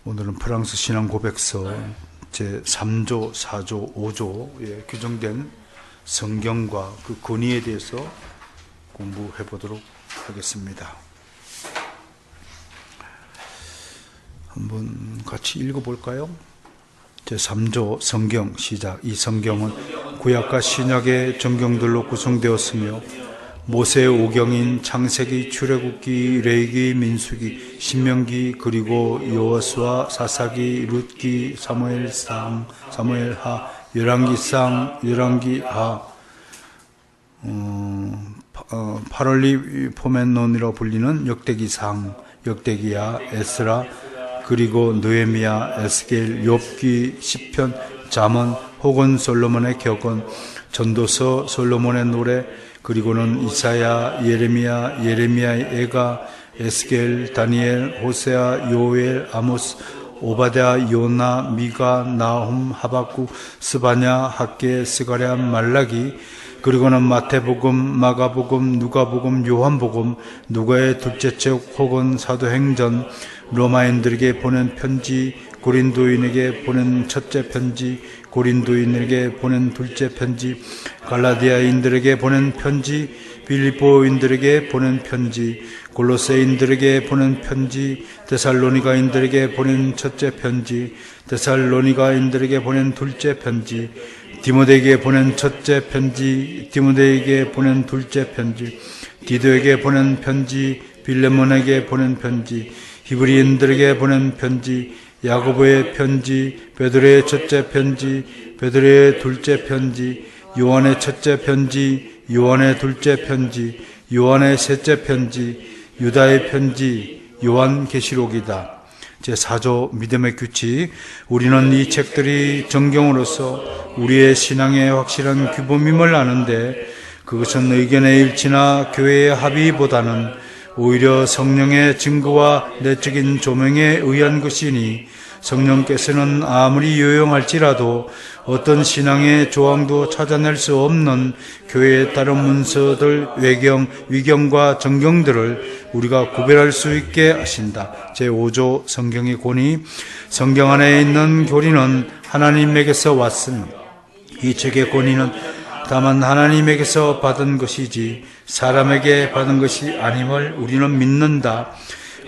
오늘은 프랑스 신앙 고백서 제3조, 4조, 5조에 규정된 성경과 그 권위에 대해서 공부해 보도록 하겠습니다. 한번 같이 읽어볼까요? 제3조 성경 시작. 이 성경은 구약과 신약의 전경들로 구성되었으며 모세의 오경인 창세기, 출애굽기, 레위기, 민수기, 신명기, 그리고 여호수아, 사사기, 룻기, 사무엘상, 사무엘하, 열왕기상, 열왕기하, 파럴리포멘논이라고 불리는 역대기상, 역대기야, 에스라, 그리고 느헤미야, 에스겔, 욥기, 시편, 잠언, 혹은 솔로몬의 격언, 전도서, 솔로몬의 노래, 그리고는 이사야, 예레미야의 애가, 에스겔, 다니엘, 호세아, 요엘, 아모스, 오바댜, 요나, 미가, 나훔, 하박국, 스바냐, 학개, 스가랴, 말라기, 그리고는 마태복음, 마가복음, 누가복음, 요한복음, 누가의 둘째 책 혹은 사도행전, 로마인들에게 보낸 편지, 고린도인에게 보낸 첫째 편지, 고린도인에게 보낸 둘째 편지, 갈라디아인들에게 보낸 편지, 빌립보인들에게 보낸 편지, 골로새인들에게 보낸 편지, 데살로니가인들에게 보낸 첫째 편지, 데살로니가인들에게 보낸 둘째 편지, 디모데에게 보낸 첫째 편지, 디모데에게 보낸 둘째 편지, 디도에게 보낸 편지, 빌레몬에게 보낸 편지, 히브리인들에게 보낸 편지, 야고보의 편지, 베드로의 첫째 편지, 베드로의 둘째 편지, 요한의 첫째 편지, 요한의 둘째 편지, 요한의 셋째 편지, 유다의 편지, 요한계시록이다. 제4조 믿음의 규칙. 우리는 이 책들이 정경으로서 우리의 신앙의 확실한 규범임을 아는데 그것은 의견의 일치나 교회의 합의보다는 오히려 성령의 증거와 내적인 조명에 의한 것이니 성령께서는 아무리 요용할지라도 어떤 신앙의 조항도 찾아낼 수 없는 교회에 따른 문서들, 외경, 위경과 정경들을 우리가 구별할 수 있게 하신다. 제5조 성경의 권위. 성경 안에 있는 교리는 하나님에게서 왔으니 이 책의 권위는 다만 하나님에게서 받은 것이지 사람에게 받은 것이 아님을 우리는 믿는다.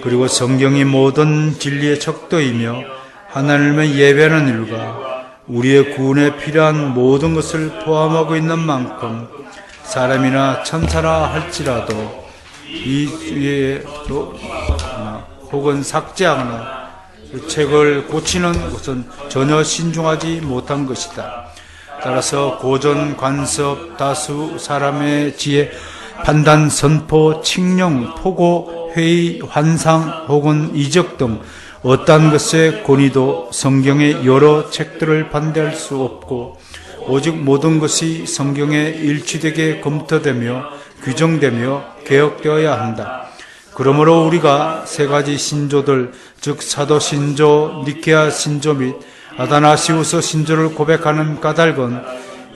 그리고 성경이 모든 진리의 척도이며 하나님을 예배하는 일과 우리의 구원에 필요한 모든 것을 포함하고 있는 만큼 사람이나 천사라 할지라도 이 위에 혹은 삭제하거나 책을 고치는 것은 전혀 신중하지 못한 것이다. 따라서 고전, 관습, 다수, 사람의 지혜, 판단, 선포, 칙령, 포고, 회의, 환상 혹은 이적 등 어떠한 것의 권위도 성경의 여러 책들을 반대할 수 없고 오직 모든 것이 성경에 일치되게 검토되며 규정되며 개혁되어야 한다. 그러므로 우리가 세 가지 신조들, 즉 사도 신조, 니케아 신조 및 아다나시우스 신조를 고백하는 까닭은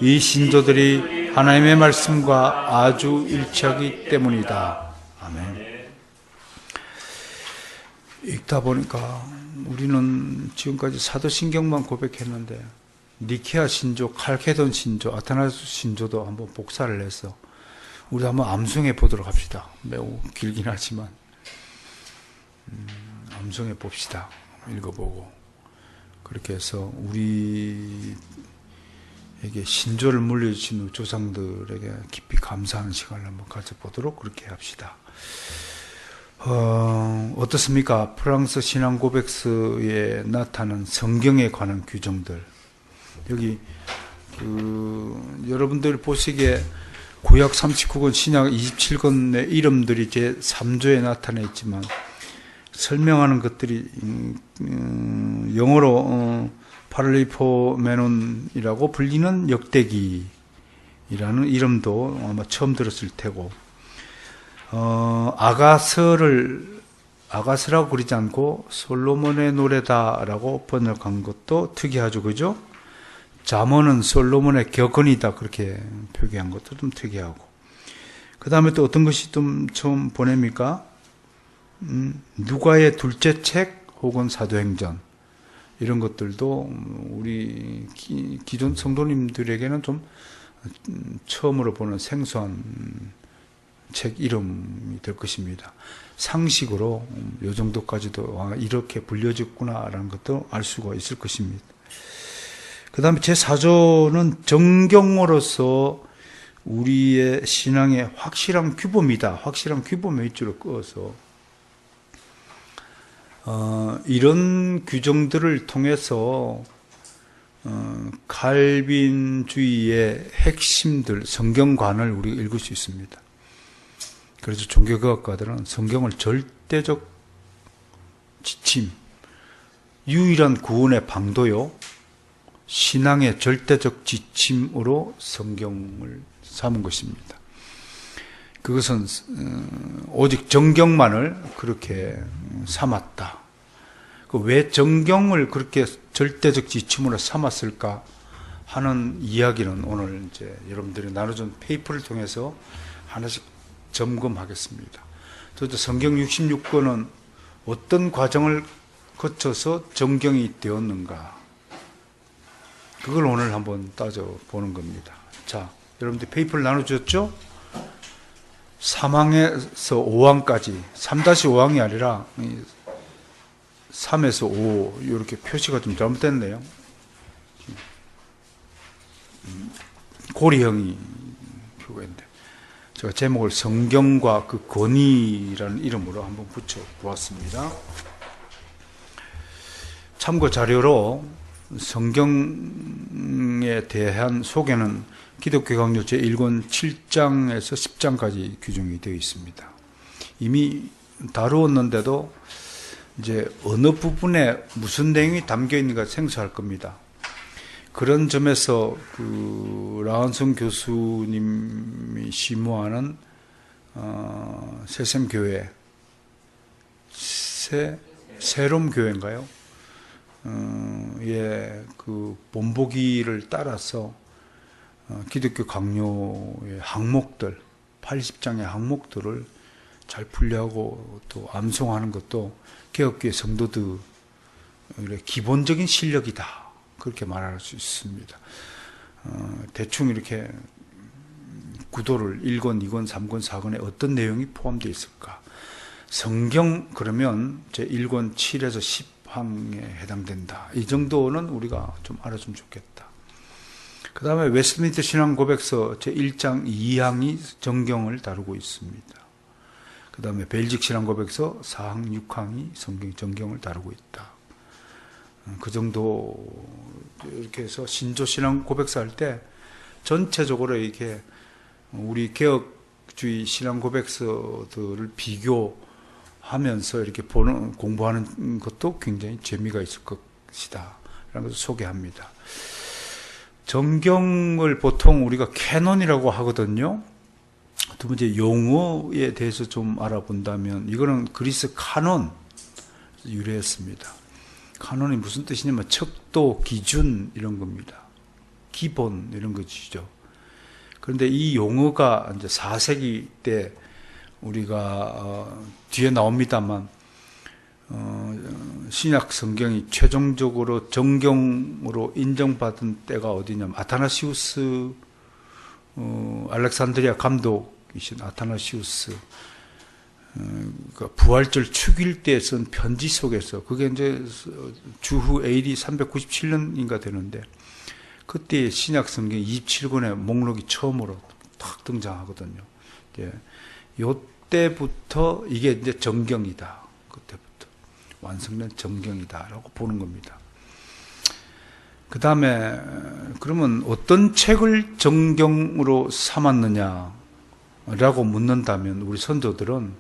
이 신조들이 하나님의 말씀과 아주 일치하기 때문이다. 아멘. 읽다 보니까 우리는 지금까지 사도신경만 고백했는데 니케아 신조, 칼케돈 신조, 아다나시우스 신조도 한번 복사를 해서 우리 한번 암송해 보도록 합시다. 매우 길긴 하지만 암송해 봅시다. 읽어보고 그렇게 해서 우리에게 신조를 물려주신 조상들에게 깊이 감사하는 시간을 한번 가져보도록 그렇게 합시다. 어떻습니까? 프랑스 신앙 고백서에 나타난 성경에 관한 규정들. 여기 여러분들 보시기에 구약 39권, 신약 27권의 이름들이 제 3조에 나타나 있지만 설명하는 것들이 영어로 파를리포메논이라고 불리는 역대기라는 이름도 아마 처음 들었을 테고 아가서라고 그러지 않고 솔로몬의 노래다라고 번역한 것도 특이하죠. 그죠? 잠언은 솔로몬의 격언이다 그렇게 표기한 것도 좀 특이하고 그 다음에 또 어떤 것이 좀 처음 보냅니까? 누가의 둘째 책 혹은 사도행전 이런 것들도 우리 기존 성도님들에게는 좀 처음으로 보는 생소한 책 이름이 될 것입니다. 상식으로 이 정도까지도 이렇게 불려졌구나라는 것도 알 수가 있을 것입니다. 그 다음에 제4조는 정경으로서 우리의 신앙의 확실한 규범이다. 확실한 규범의 위주로 끄어서 이런 규정들을 통해서 칼빈주의의 핵심들, 성경관을 우리가 읽을 수 있습니다. 그래서 종교개혁가들은 성경을 절대적 지침, 유일한 구원의 방도요, 신앙의 절대적 지침으로 성경을 삼은 것입니다. 그것은 오직 정경만을 그렇게 삼았다. 왜 정경을 그렇게 절대적 지침으로 삼았을까 하는 이야기는 오늘 이제 여러분들이 나눠준 페이퍼를 통해서 하나씩 점검하겠습니다. 또 성경 66권은 어떤 과정을 거쳐서 정경이 되었는가, 그걸 오늘 한번 따져보는 겁니다. 자, 여러분들 페이퍼를 나눠주셨죠? 3항에서 5항까지, 3-5항이 아니라 3에서 5, 이렇게 표시가 좀 잘못됐네요. 고리형이 표가있는데, 제가 제목을 성경과 그 권위라는 이름으로 한번 붙여보았습니다. 참고 자료로 성경에 대한 소개는 기독교 강요 제1권 7장에서 10장까지 규정이 되어 있습니다. 이미 다루었는데도 이제 어느 부분에 무슨 내용이 담겨 있는가 생소할 겁니다. 그런 점에서 그 라한성 교수님이 심호하는 새샘교회, 새롬교회인가요? 예, 그 본보기를 따라서 기독교 강요의 항목들, 80장의 항목들을 잘 분류하고 또 암송하는 것도 개혁교회 성도들의 기본적인 실력이다, 그렇게 말할 수 있습니다. 대충 이렇게 구도를 1권, 2권, 3권, 4권에 어떤 내용이 포함되어 있을까? 성경 그러면 제1권 7에서 10항에 해당된다. 이 정도는 우리가 좀 알아주면 좋겠다. 그 다음에 웨스트민스터 신앙고백서 제1장 2항이 정경을 다루고 있습니다. 그 다음에 벨직 신앙고백서 4항, 6항이 정경을 다루고 있다. 그 정도 이렇게 해서 신조 신앙고백서 할 때 전체적으로 이렇게 우리 개혁주의 신앙고백서들을 비교하면서 이렇게 공부하는 것도 굉장히 재미가 있을 것이다 라는 것을 소개합니다. 정경을 보통 우리가 캐논이라고 하거든요. 두 번째, 용어에 대해서 좀 알아본다면 이거는 그리스 카논 유래했습니다. 카논이 무슨 뜻이냐면 척도, 기준 이런 겁니다. 기본 이런 것이죠. 그런데 이 용어가 이제 4세기 때 우리가 뒤에 나옵니다만 신약 성경이 최종적으로 정경으로 인정받은 때가 어디냐면 아타나시우스, 알렉산드리아 감독이신 아타나시우스, 부활절 축일 때 쓴 편지 속에서, 그게 이제 주후 AD 397년인가 되는데, 그때 신약 성경 27권의 목록이 처음으로 탁 등장하거든요. 요때부터 이게 이제 정경이다. 그때부터 완성된 정경이다라고 보는 겁니다. 그 다음에 그러면 어떤 책을 정경으로 삼았느냐라고 묻는다면 우리 선조들은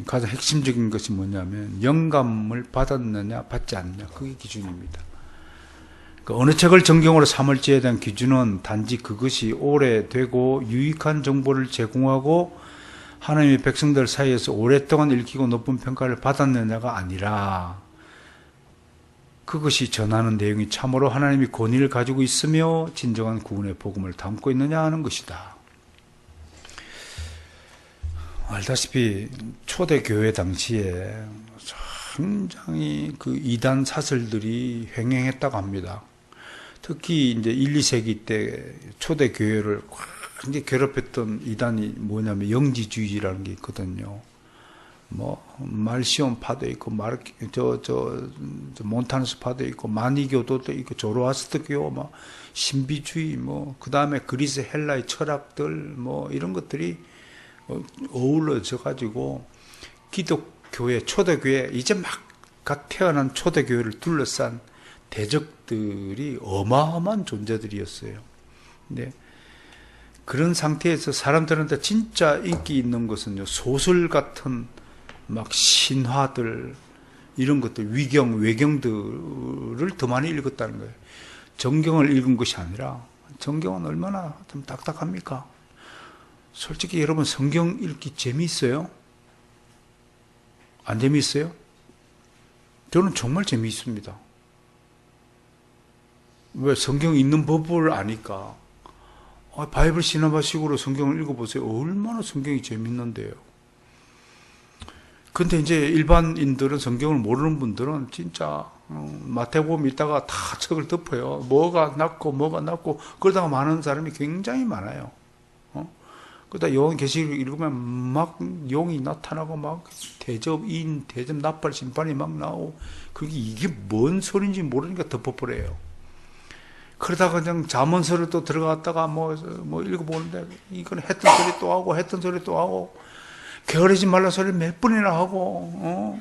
가장 핵심적인 것이 뭐냐면 영감을 받았느냐 받지 않느냐, 그게 기준입니다. 그러니까 어느 책을 정경으로 삼을지에 대한 기준은 단지 그것이 오래되고 유익한 정보를 제공하고 하나님의 백성들 사이에서 오랫동안 읽히고 높은 평가를 받았느냐가 아니라 그것이 전하는 내용이 참으로 하나님이 권위를 가지고 있으며 진정한 구원의 복음을 담고 있느냐 하는 것이다. 알다시피 초대 교회 당시에 굉장히 그 이단 사설들이 횡행했다고 합니다. 특히 이제 1, 2세기 때 초대 교회를 굉장히 괴롭혔던 이단이 뭐냐면 영지주의라는 게 있거든요. 뭐 말시온 파도 있고 몬타누스 파도 있고 마니교도도 있고 조로아스터교 뭐 신비주의 뭐 그다음에 그리스 헬라의 철학들 뭐 이런 것들이 어우러져 가지고 기독교회 초대교회 이제 막 갓 태어난 초대교회를 둘러싼 대적들이 어마어마한 존재들이었어요. 근데 그런 상태에서 사람들한테 진짜 인기 있는 것은요, 소설 같은 막 신화들 이런 것들 위경 외경들을 더 많이 읽었다는 거예요. 정경을 읽은 것이 아니라 정경은 얼마나 좀 딱딱합니까? 솔직히 여러분 성경 읽기 재미있어요? 안 재미있어요? 저는 정말 재미있습니다. 왜? 성경 읽는 법을 아니까. 바이블 시나바식으로 성경을 읽어보세요. 얼마나 성경이 재밌는데요. 근데 이제 일반인들은 성경을 모르는 분들은 진짜 마태복음 읽다가 다 책을 덮어요. 뭐가 낫고 그러다가 많은 사람이 굉장히 많아요. 그러다 요한계시록 읽으면 막 용이 나타나고 막 대접 나팔 심판이 막 나오고 그게 이게 뭔 소리인지 모르니까 덮어버려요. 그러다가 그냥 잠언서를 또 들어갔다가 뭐 읽어보는데 이건 했던 소리 또 하고 했던 소리 또 하고 게으르지 말라 소리 몇 번이나 하고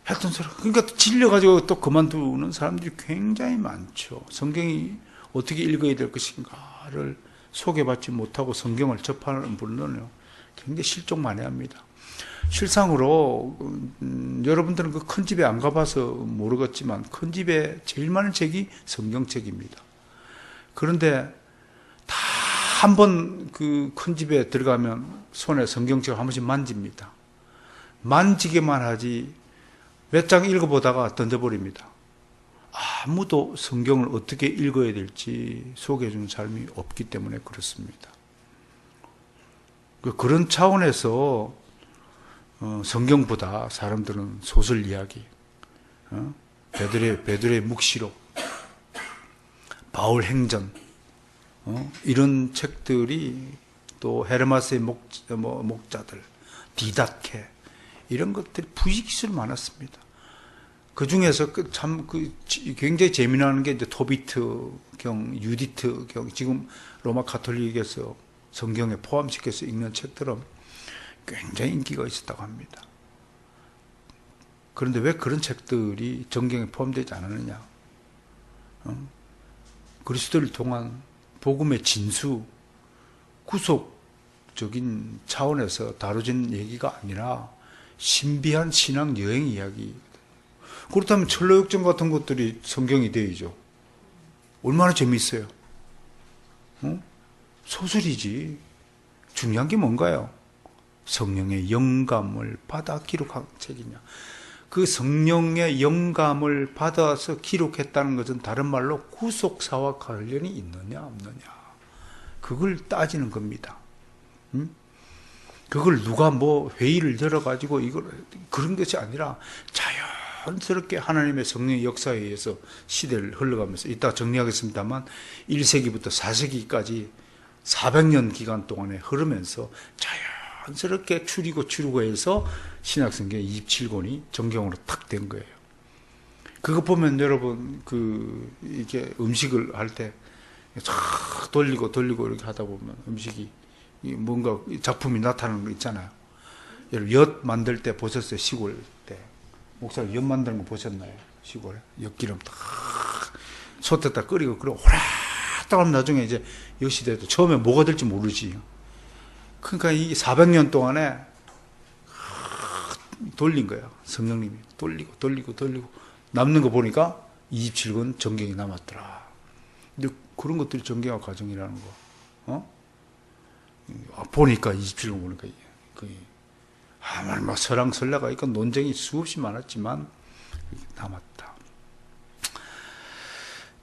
했던 소리 그러니까 질려가지고 또 그만두는 사람들이 굉장히 많죠. 성경이 어떻게 읽어야 될 것인가를 소개받지 못하고 성경을 접하는 분들은요 굉장히 실족만해합니다. 실상으로 여러분들은 그 큰 집에 안 가봐서 모르겠지만 큰 집에 제일 많은 책이 성경책입니다. 그런데 다 한 번 그 큰 집에 들어가면 손에 성경책을 한 번씩 만집니다. 만지게만 하지 몇 장 읽어보다가 던져버립니다. 아무도 성경을 어떻게 읽어야 될지 소개해주는 사람이 없기 때문에 그렇습니다. 그런 차원에서 성경보다 사람들은 소설 이야기, 베드로의 묵시록, 바울 행전, 이런 책들이 또 헤르마스의 목자들, 디다케 이런 것들이 부익수로 많았습니다. 그 중에서 굉장히 재미나는 게 이제 토비트경, 유디트경, 지금 로마 가톨릭에서 성경에 포함시켜서 읽는 책들은 굉장히 인기가 있었다고 합니다. 그런데 왜 그런 책들이 성경에 포함되지 않았느냐? 그리스도를 통한 복음의 진수, 구속적인 차원에서 다뤄진 얘기가 아니라 신비한 신앙 여행 이야기. 그렇다면 철로역정 같은 것들이 성경이 되어야죠. 얼마나 재미있어요. 소설이지. 중요한 게 뭔가요? 성령의 영감을 받아 기록한 책이냐. 그 성령의 영감을 받아서 기록했다는 것은 다른 말로 구속사와 관련이 있느냐 없느냐. 그걸 따지는 겁니다. 그걸 누가 회의를 열어가지고 그런 것이 아니라 자연스럽게 하나님의 성령의 역사에 의해서 시대를 흘러가면서 이따 정리하겠습니다만 1세기부터 4세기까지 400년 기간 동안에 흐르면서 자연스럽게 추리고 해서 신약성경 27권이 정경으로 탁 된 거예요. 그거 보면 여러분 이게 음식을 할 때 돌리고 이렇게 하다 보면 음식이 뭔가 작품이 나타나는 거 있잖아요. 여러분 엿 만들 때 보셨어요? 시골 때 목사님 엿 만드는 거 보셨나요? 시골에 엿기름 딱 솥에다 끓이고 호락딱 하면 나중에 이제 엿이 돼도 처음에 뭐가 될지 모르지. 그러니까 이 400년 동안에 돌린 거야. 성령님이 돌리고 남는 거 보니까 27권 정경이 남았더라. 근데 그런 것들이 정경화 과정이라는 거. 보니까 27권 보니까 막 설랑설레가 있고 논쟁이 수없이 많았지만 남았다.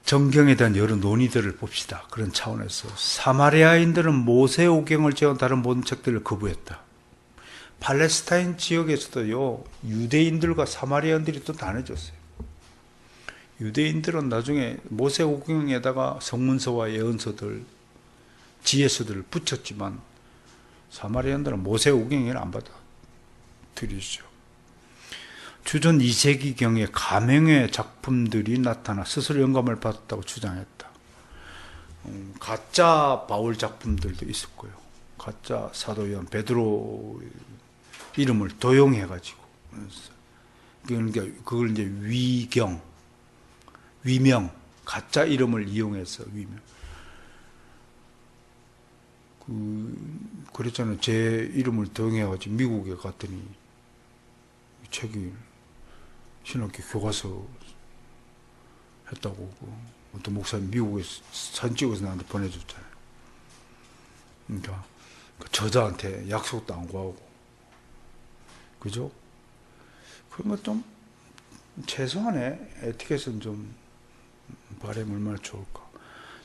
정경에 대한 여러 논의들을 봅시다. 그런 차원에서 사마리아인들은 모세오경을 제외한 다른 모든 책들을 거부했다. 팔레스타인 지역에서도요, 유대인들과 사마리아인들이 또 나눠졌어요. 유대인들은 나중에 모세오경에다가 성문서와 예언서들, 지혜서들을 붙였지만 사마리아인들은 모세오경을 안 받아들이죠. 주전 2세기경에 가명의 작품들이 나타나 스스로 영감을 받았다고 주장했다. 가짜 바울 작품들도 있었고요. 가짜 사도 요한 베드로 이름을 도용해가지고 그걸 이제 위명, 가짜 이름을 이용해서 위명. 그랬잖아요. 제 이름을 도용해가지고 미국에 갔더니 책이 신학교 교과서 했다고 어떤 목사님 미국에 사진 찍어서 나한테 보내줬잖아요. 그러니까 저자한테 약속도 안 구하고, 그죠? 그런 것 좀 최소한의 에티켓은 좀 바라면 얼마나 좋을까.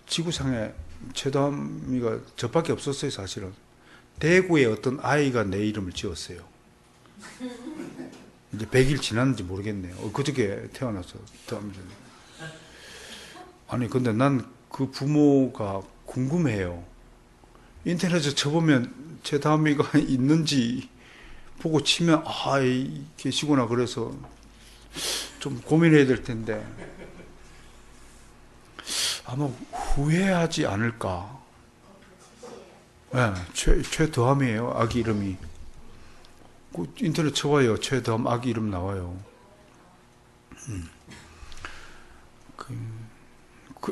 지구상에 최다미가 저밖에 없었어요. 사실은 대구에 어떤 아이가 내 이름을 지었어요. 이제 100일 지났는지 모르겠네요. 그저께 태어나서 아니 근데 난 그 부모가 궁금해요. 인터넷에 쳐보면 최다미가 있는지 보고 치면 계시구나. 그래서 좀 고민해야 될 텐데 아마 후회하지 않을까. 네, 최더함이에요. 아기 이름이. 인터넷 쳐봐요. 최더함 아기 이름 나와요.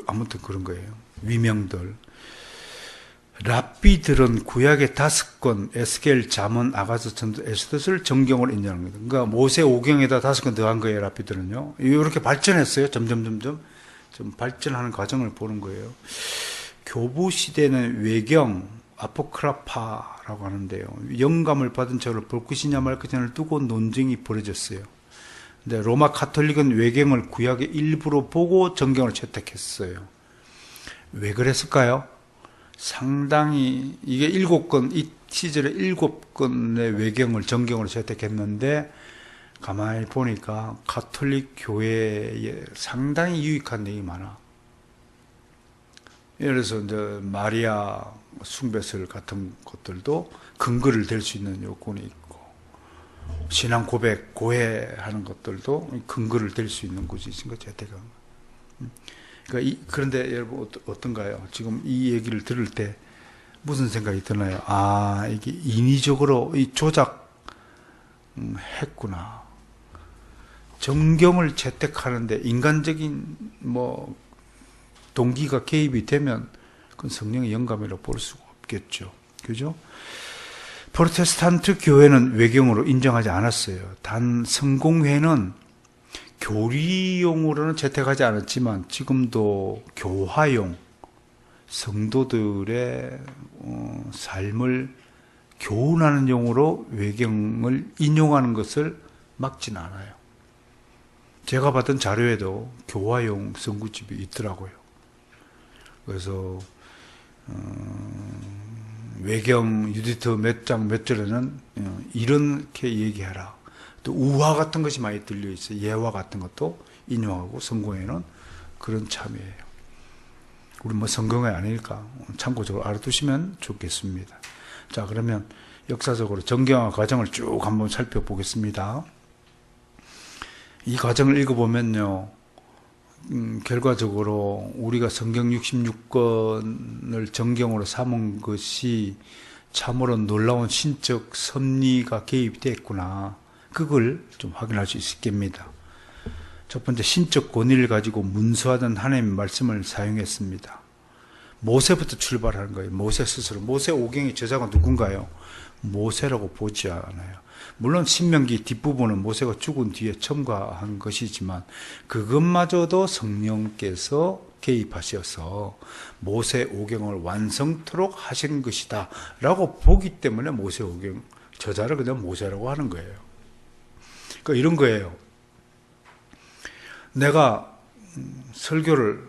아무튼 그런 거예요. 위명들. 랍비들은 구약의 5권, 에스겔, 잠언, 아가서, 전도, 에스더를 정경으로 인정하는 거예요. 그러니까 모세 오경에다 5권 더한 거예요. 랍비들은요. 이렇게 발전했어요. 점점 좀 발전하는 과정을 보는 거예요. 교부 시대는 외경, 아포크라파라고 하는데요. 영감을 받은 책을 볼 것이냐 말 것이냐를 두고 논쟁이 벌어졌어요. 근데 로마 카톨릭은 외경을 구약의 일부로 보고 정경을 채택했어요. 왜 그랬을까요? 상당히 이게 7권, 이 시절에 7권의 외경을 정경으로 채택했는데 가만히 보니까 가톨릭 교회에 상당히 유익한 내용이 많아. 예를 들어서 이제 마리아 숭배설 같은 것들도 근거를 댈 수 있는 요건이 있고, 신앙 고백, 고해하는 것들도 근거를 댈 수 있는 곳이 있으니까 채택한 거. 그러니까 그런데 여러분 어떤가요? 지금 이 얘기를 들을 때 무슨 생각이 드나요? 이게 인위적으로 조작 했구나. 정경을 채택하는데 인간적인 동기가 개입이 되면 그건 성령의 영감이라고 볼 수가 없겠죠. 그죠? 프로테스탄트 교회는 외경으로 인정하지 않았어요. 단 성공회는 교리용으로는 채택하지 않았지만 지금도 교화용, 성도들의 삶을 교훈하는 용으로 외경을 인용하는 것을 막지는 않아요. 제가 받은 자료에도 교화용 성구집이 있더라고요. 그래서 외경 유디트 몇 장 몇 절에는 이렇게 얘기하라. 또 우화 같은 것이 많이 들려 있어요. 예화 같은 것도 인용하고 성공에는 그런 참여예요. 우리 성경이 아니니까 참고적으로 알아두시면 좋겠습니다. 자, 그러면 역사적으로 정경화 과정을 쭉 한번 살펴보겠습니다. 이 과정을 읽어보면요, 결과적으로 우리가 성경 66권을 정경으로 삼은 것이 참으로 놀라운 신적 섭리가 개입됐구나. 그걸 좀 확인할 수 있겠습니다. 첫 번째, 신적 권위를 가지고 문서하던 하나님의 말씀을 사용했습니다. 모세부터 출발하는 거예요. 모세 스스로. 모세 오경의 저자가 누군가요? 모세라고 보지 않아요. 물론 신명기 뒷부분은 모세가 죽은 뒤에 첨가한 것이지만 그것마저도 성령께서 개입하셔서 모세 오경을 완성토록 하신 것이다 라고 보기 때문에 모세 오경 저자를 그냥 모세라고 하는 거예요. 그러니까 이런 거예요. 내가 설교를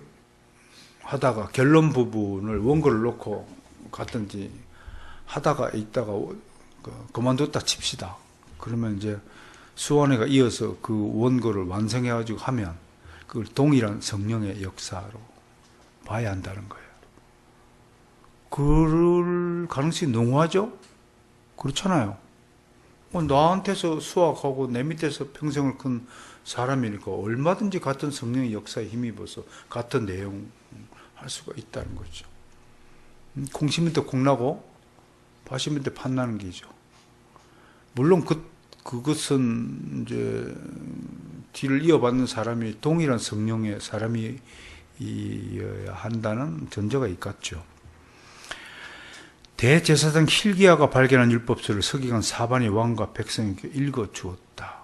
하다가 결론 부분을 원고를 놓고 갔든지 하다가 있다가 그만뒀다 칩시다. 그러면 이제 수원회가 이어서 그 원고를 완성해가지고 하면 그걸 동일한 성령의 역사로 봐야 한다는 거예요. 그럴 가능성이 농후하죠? 그렇잖아요. 나한테서 수학하고 내 밑에서 평생을 큰 사람이니까 얼마든지 같은 성령의 역사에 힘입어서 같은 내용 할 수가 있다는 거죠. 콩 심을 때 콩 나고 팥 심을 때 팥 나는 게죠. 물론 그것은 이제 뒤를 이어받는 사람이 동일한 성령의 사람이어야 한다는 전제가 있겠죠. 대제사장 hil기야가 발견한 율법서를 서기관 사반이 왕과 백성에게 읽어주었다.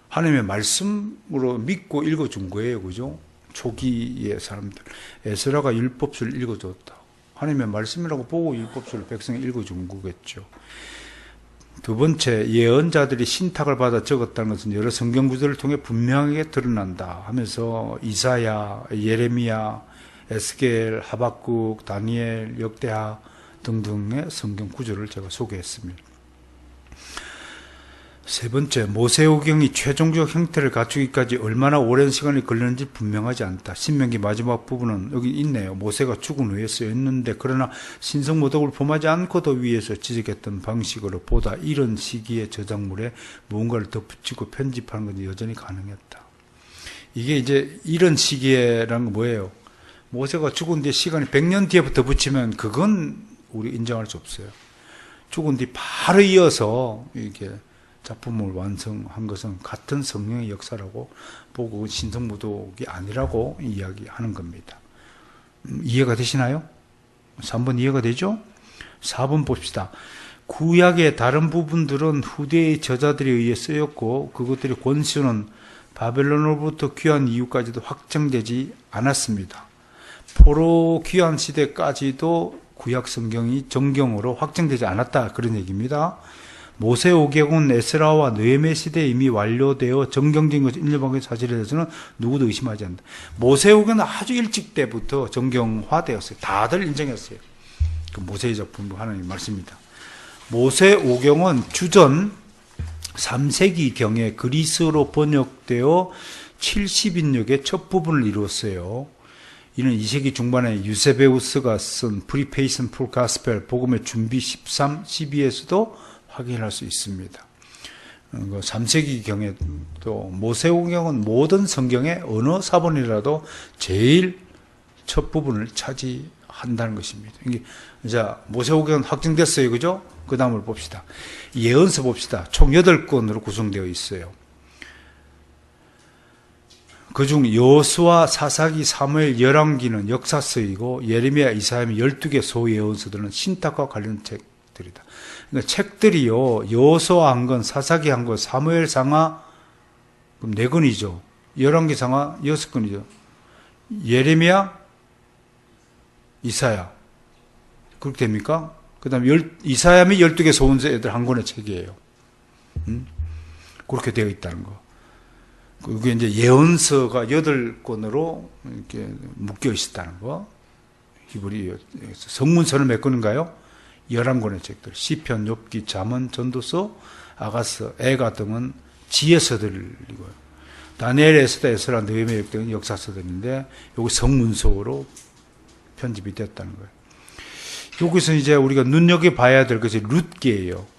하나님의 말씀으로 믿고 읽어준 거예요. 그죠? 초기의 사람들. 에스라가 율법서를 읽어줬다. 하나님의 말씀이라고 보고 율법서를 백성에 읽어준 거겠죠. 두 번째, 예언자들이 신탁을 받아 적었다는 것은 여러 성경 구절을 통해 분명하게 드러난다 하면서 이사야, 예레미야, 에스겔, 하박국, 다니엘, 역대하 등등의 성경 구절을 제가 소개했습니다. 세 번째, 모세오경이 최종적 형태를 갖추기까지 얼마나 오랜 시간이 걸렸는지 분명하지 않다. 신명기 마지막 부분은 여기 있네요. 모세가 죽은 후에 쓰였는데 그러나 신성모독을 범하지 않고도 위에서 지적했던 방식으로 보다 이런 시기의 저작물에 무언가를 덧붙이고 편집하는 것이 여전히 가능했다. 이게 이제 이런 시기에라는 건 뭐예요? 모세가 죽은 뒤에 시간이 100년 뒤에부터 붙이면 그건 우리 인정할 수 없어요. 죽은 뒤 바로 이어서 이렇게 작품을 완성한 것은 같은 성령의 역사라고 보고 신성모독이 아니라고 이야기하는 겁니다. 이해가 되시나요? 3번 이해가 되죠? 4번 봅시다. 구약의 다른 부분들은 후대의 저자들에 의해 쓰였고 그것들의 권수는 바벨론으로부터 귀환 이후까지도 확정되지 않았습니다. 포로 귀환 시대까지도 구약 성경이 정경으로 확정되지 않았다, 그런 얘기입니다. 모세오경은 에스라와 느헤미야 시대에 이미 완료되어 정경된 것을 인정받은 사실에 대해서는 누구도 의심하지 않는다. 모세오경은 아주 일찍 때부터 정경화되었어요. 다들 인정했어요. 그 모세의 작품 하나님의 말씀입니다. 모세오경은 주전 3세기경에 그리스어로 번역되어 70인역의 첫 부분을 이루었어요. 이는 2세기 중반에 유세베우스가 쓴 Preparation for Gospel 복음의 준비 13, 12에서도 확인할 수 있습니다. 3세기경에 또 모세오경은 모든 성경의 어느 사본이라도 제일 첫 부분을 차지한다는 것입니다. 자, 모세오경은 확정됐어요. 그죠? 그 다음을 봅시다. 예언서 봅시다. 총 8권으로 구성되어 있어요. 그중 여호수아, 사사기, 사무엘, 열왕기는 역사서이고 예레미야, 이사야의 12개 소예언서들은 신탁과 관련 책들이다. 그러니까 책들이요, 여호수아 한 권, 사사기 한 권, 사무엘 상하 그럼 4권이죠. 열왕기 상하 6권이죠. 예레미야, 이사야 그렇게 됩니까? 그 다음에 이사야 및 12개 소원서들 한 권의 책이에요. 그렇게 되어 있다는 거. 그게 이제 예언서가 8권으로 이렇게 묶여 있었다는 거. 히브리 성문서는 몇 권인가요? 11권의 책들. 시편, 욥기, 잠언, 전도서, 아가서, 애가 등은 지혜서들이고요. 다니엘, 에스더, 에스라, 느헤미야, 역대 등은 역사서들인데 여기 성문서로 편집이 됐다는 거예요. 여기서 이제 우리가 눈여겨봐야 될 것이 룻기예요.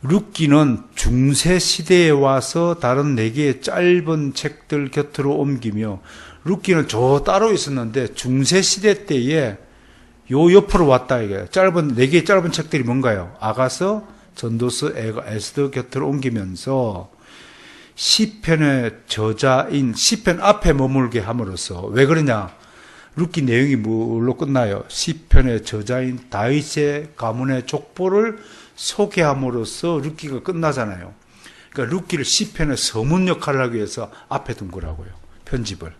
룻기는 중세 시대에 와서 다른 4개의 짧은 책들 곁으로 옮기며 룻기는 저 따로 있었는데 중세 시대 때에 요 옆으로 왔다 이게 짧은 4개의 짧은 책들이 뭔가요? 아가서, 전도서, 에스더 곁으로 옮기면서 시편의 저자인 시편 앞에 머물게 함으로써 왜 그러냐? 룻기 내용이 뭘로 끝나요? 시편의 저자인 다윗의 가문의 족보를 소개함으로써 룻기가 끝나잖아요. 그러니까 룻기를 시편의 서문 역할을 하기 위해서 앞에 둔 거라고요. 편집을.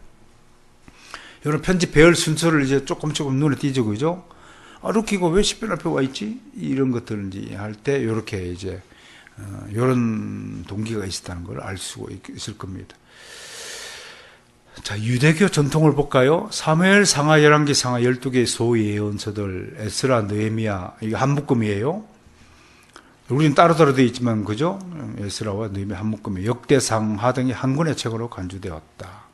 이런 편집 배열 순서를 이제 조금 눈에 띄죠, 그죠? 룻기가 왜 시편 앞에 와 있지? 이런 것들을 이제 할 때 이렇게 이제 이런 동기가 있었다는 걸 알 수가 있을 겁니다. 자, 유대교 전통을 볼까요? 사무엘 상하, 열왕기 상하 12개의 소예언서들, 에스라, 느헤미야, 이게 한 묶음이에요. 우리는 따로따로 되어 있지만, 그죠? 에스라와 느헤미야 한 묶음에 역대상하 등이 한 권의 책으로 간주되었다.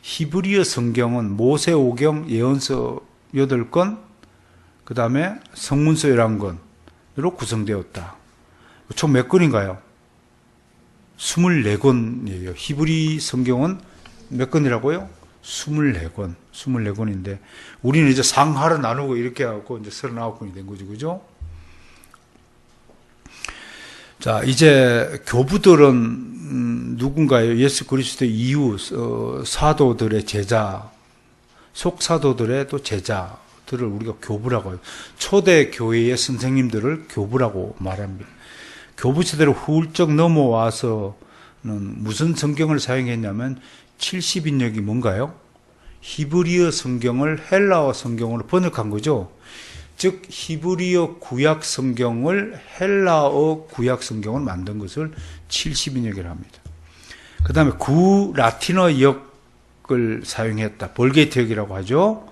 히브리어 성경은 모세 5경, 예언서 8권, 그 다음에 성문서 11권으로 구성되었다. 총 몇 권인가요? 24권이에요. 히브리 성경은 몇 권이라고요? 24권. 24권인데, 우리는 이제 상하로 나누고 이렇게 하고 이제 39권이 된 거죠. 그죠? 자, 이제 교부들은 누군가요? 예수 그리스도 이후 사도들의 제자, 속사도들의 또 제자들을 우리가 교부라고 해요. 초대 교회의 선생님들을 교부라고 말합니다. 교부 시대로 훌쩍 넘어와서는 무슨 성경을 사용했냐면 70인역이 뭔가요? 히브리어 성경을 헬라어 성경으로 번역한 거죠. 즉 히브리어 구약 성경을 헬라어 구약 성경을 만든 것을 70인역이라고 합니다. 그 다음에 구라틴어 역을 사용했다. 볼게이트역이라고 하죠.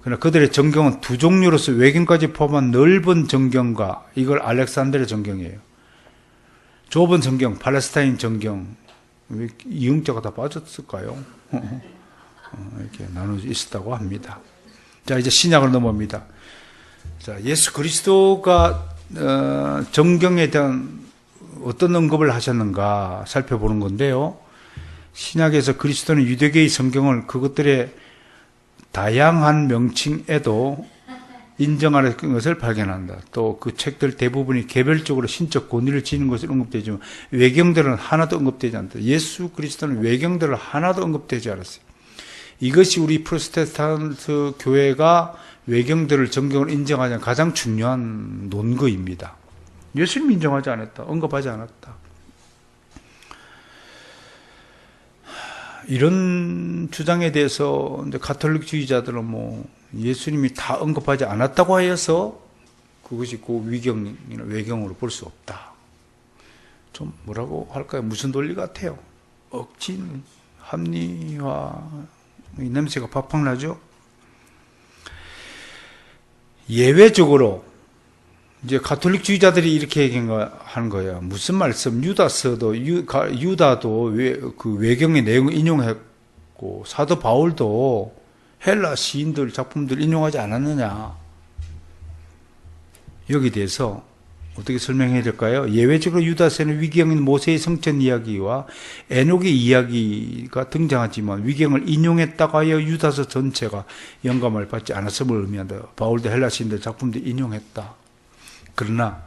그러나 그들의 정경은 두 종류로서 외경까지 포함한 넓은 정경과, 이걸 알렉산드르 정경이에요. 좁은 정경, 팔레스타인 정경, 왜 이응자가 다 빠졌을까요? 이렇게 나눠져 있었다고 합니다. 자, 이제 신약으로 넘어옵니다. 자, 예수 그리스도가 정경에 대한 어떤 언급을 하셨는가 살펴보는 건데요. 신약에서 그리스도는 유대계의 성경을 그것들의 다양한 명칭에도 인정하는 것을 발견한다. 또 그 책들 대부분이 개별적으로 신적 권위를 지닌 것을 언급되지만 외경들은 하나도 언급되지 않다. 예수 그리스도는 외경들을 하나도 언급되지 않았어요. 이것이 우리 프로테스탄트 교회가 외경들을 정경을 인정하지 않은 가장 중요한 논거입니다. 예수님 인정하지 않았다. 언급하지 않았다. 이런 주장에 대해서 이제 가톨릭주의자들은 뭐 예수님이 다 언급하지 않았다고 하여서 그것이 그 위경이나 외경으로 볼 수 없다. 좀 뭐라고 할까요? 무슨 논리 같아요? 억진 합리화 냄새가 팍팍 나죠? 예외적으로 이제 가톨릭주의자들이 이렇게 얘기하는 거예요. 무슨 말씀? 유다서도 유다도 그 외경의 내용을 인용했고 사도 바울도 헬라 시인들 작품들 인용하지 않았느냐? 여기 대해서 어떻게 설명해야 될까요? 예외적으로 유다서에는 위경인 모세의 성전 이야기와 에녹의 이야기가 등장하지만 위경을 인용했다고 하여 유다서 전체가 영감을 받지 않았음을 의미한다. 바울도 헬라 시인들 작품들 인용했다. 그러나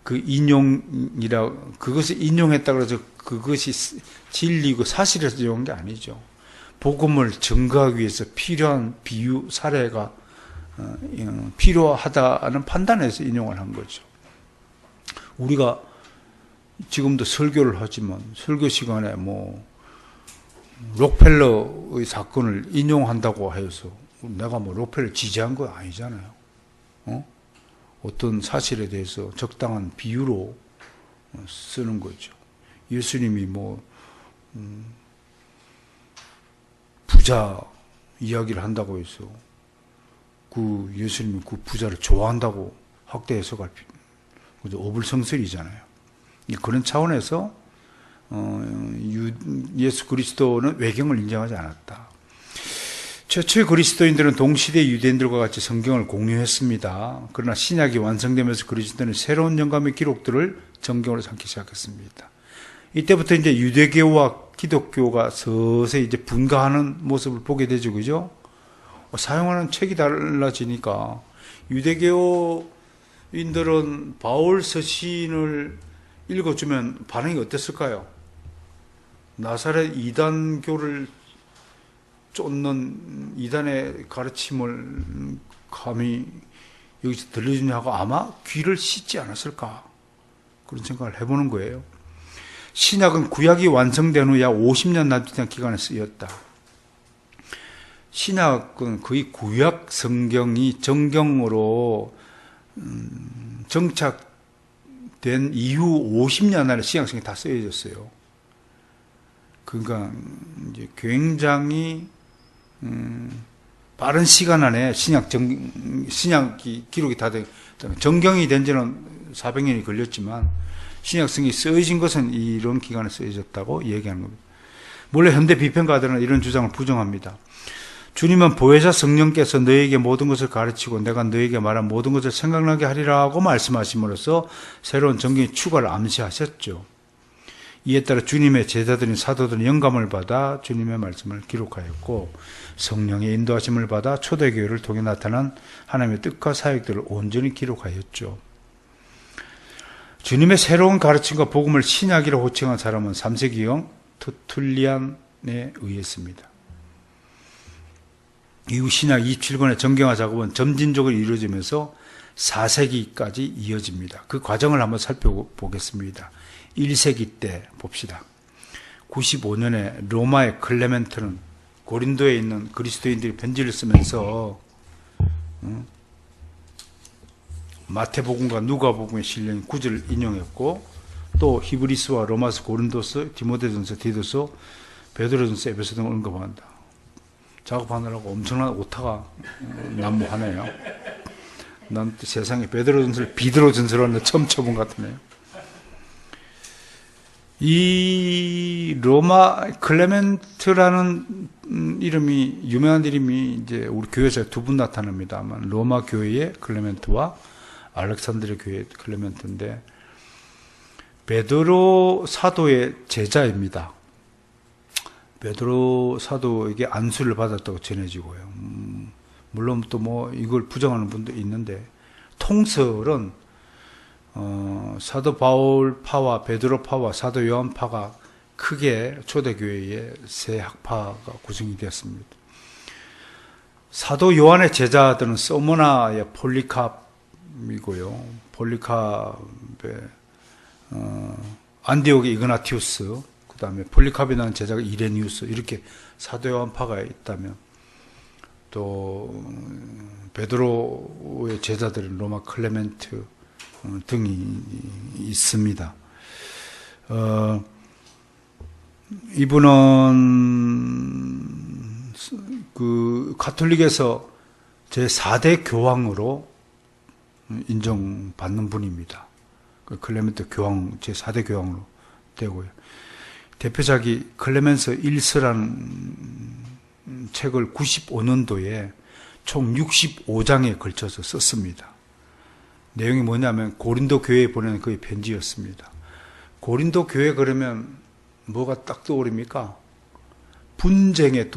그 인용이라 그것을 인용했다고 해서 그것이 진리고 사실에서 인용한 게 아니죠. 복음을 증거하기 위해서 필요한 비유 사례가 필요하다는 판단에서 인용을 한 거죠. 우리가 지금도 설교를 하지만 설교 시간에 뭐 록펠러의 사건을 인용한다고 해서 내가 뭐 록펠러 지지한 거 아니잖아요. 어떤 사실에 대해서 적당한 비유로 쓰는 거죠. 예수님이 뭐 부자 이야기를 한다고 해서 그 예수님이 그 부자를 좋아한다고 확대 해석할 오불성설이잖아요. 그런 차원에서 예수 그리스도는 외경을 인정하지 않았다. 최초의 그리스도인들은 동시대 유대인들과 같이 성경을 공유했습니다. 그러나 신약이 완성되면서 그리스도는 새로운 영감의 기록들을 정경으로 삼기 시작했습니다. 이때부터 이제 유대교와 기독교가 서서히 이제 분가하는 모습을 보게 되죠, 그죠? 사용하는 책이 달라지니까 유대교인들은 바울 서신을 읽어주면 반응이 어땠을까요? 나사렛 이단교를 쫓는 이단의 가르침을 감히 여기서 들려주냐고 아마 귀를 씻지 않았을까 그런 생각을 해보는 거예요. 신약은 구약이 완성된 후 약 50년 남짓한 기간에 쓰였다. 신약은 거의 구약 성경이 정경으로 정착된 이후 50년 안에 신약 성경이 다 쓰여졌어요. 그러니까 이제 굉장히 빠른 시간 안에 신약이 기록이 다 돼. 정경이 된 지는 400년이 걸렸지만 신약성이 쓰여진 것은 이런 기간에 쓰여졌다고 얘기하는 겁니다. 물론 현대 비평가들은 이런 주장을 부정합니다. 주님은 보혜사 성령께서 너에게 모든 것을 가르치고 내가 너에게 말한 모든 것을 생각나게 하리라고 말씀하심으로써 새로운 정경의 추가를 암시하셨죠. 이에 따라 주님의 제자들인 사도들은 영감을 받아 주님의 말씀을 기록하였고 성령의 인도하심을 받아 초대교회를 통해 나타난 하나님의 뜻과 사역들을 온전히 기록하였죠. 주님의 새로운 가르침과 복음을 신약이라 호칭한 사람은 3세기형 터툴리안에 의했습니다. 이후 신약 27권의 정경화 작업은 점진적으로 이루어지면서 4세기까지 이어집니다. 그 과정을 한번 살펴보겠습니다. 1세기 때 봅시다. 95년에 로마의 클레멘트는 고린도에 있는 그리스도인들이 편지를 쓰면서 마태복음과 누가복음에 실린 구절을 인용했고 또 히브리스와 로마서, 고린도서, 디모데전서, 디도서, 베드로전서, 에베소 등을 언급한다. 작업하느라고 엄청난 오타가 난무하네요. 난 세상에 베드로전서를 비드로전서라는 처음 쳐본 것 같으네요. 이 로마 클레멘트라는 이름이 유명한 이름이 이제 우리 교회에서 두 분 나타납니다만 로마 교회의 클레멘트와 알렉산드리아 교회의 클레멘트인데 베드로 사도의 제자입니다. 베드로 사도에게 안수를 받았다고 전해지고요. 물론 또 뭐 이걸 부정하는 분도 있는데 통설은 사도 바울파와 베드로파와 사도 요한파가 크게 초대교회의 세 학파가 구성이 되었습니다. 사도 요한의 제자들은 서모나의 폴리캅이고요. 폴리캅의 안디옥의 이그나티우스, 그 다음에 폴리캅이라는 제자가 이레니우스, 이렇게 사도 요한파가 있다면 또 베드로의 제자들은 로마 클레멘트 등이 있습니다. 이분은 그 가톨릭에서 제4대 교황으로 인정받는 분입니다. 클레멘트 교황, 제4대 교황으로 되고요. 대표작이 클레멘스 1서라는 책을 95년도에 총 65장에 걸쳐서 썼습니다. 내용이 뭐냐면 고린도 교회에 보내는 그의 편지였습니다. 고린도 교회 그러면 뭐가 딱 떠오릅니까? 분쟁의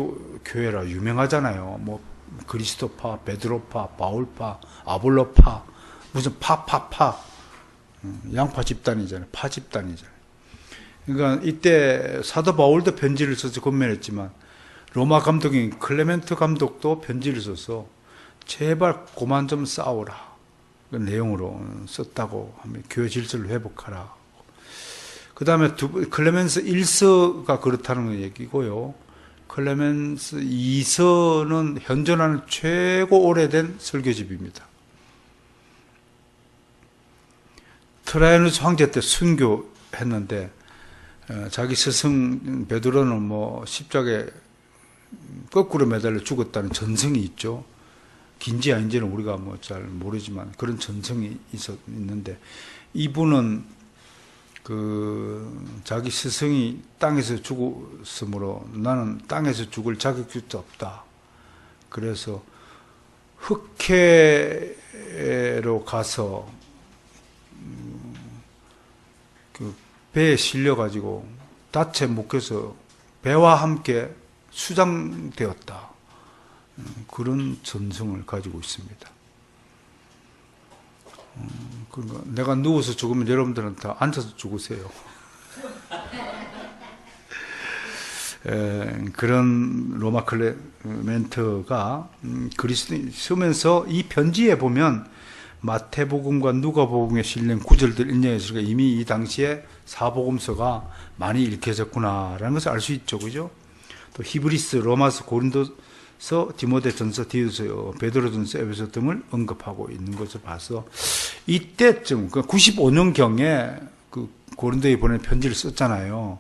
교회라 유명하잖아요. 뭐 그리스도파, 베드로파, 바울파, 아볼로파, 무슨 파파파, 양파 집단이잖아요. 파 집단이잖아요. 그러니까 이때 사도 바울도 편지를 써서 권면했지만 로마 감독인 클레멘트 감독도 편지를 써서 제발 그만 좀 싸우라. 그 내용으로 썼다고 하면 교회 질서를 회복하라. 그 다음에 클레멘스 1서가 그렇다는 얘기고요. 클레멘스 2서는 현존하는 최고 오래된 설교집입니다. 트라이누스 황제 때 순교했는데 자기 스승 베드로는 뭐 십자가에 거꾸로 매달려 죽었다는 전승이 있죠. 긴지 아닌지는 우리가 뭐 잘 모르지만 그런 전승이 있는데 이분은 그 자기 스승이 땅에서 죽었으므로 나는 땅에서 죽을 자격도 없다. 그래서 흑해로 가서 그 배에 실려가지고 닻에 묶여서 배와 함께 수장되었다. 그런 전승을 가지고 있습니다. 그러니까 내가 누워서 죽으면 여러분들은 다 앉아서 죽으세요. 그런 로마 클레멘트가 그리스도인 쓰면서 이 편지에 보면 마태복음과 누가복음에 실린 구절들 인용해서 이미 이 당시에 사복음서가 많이 읽혀졌구나라는 것을 알 수 있죠, 그죠? 또 히브리스, 로마서, 고린도서, 디모데전서, 디도서, 베드로전서, 에베소 등을 언급하고 있는 것을 봐서 이때쯤 95년경에 그 고린도에 보낸 편지를 썼잖아요.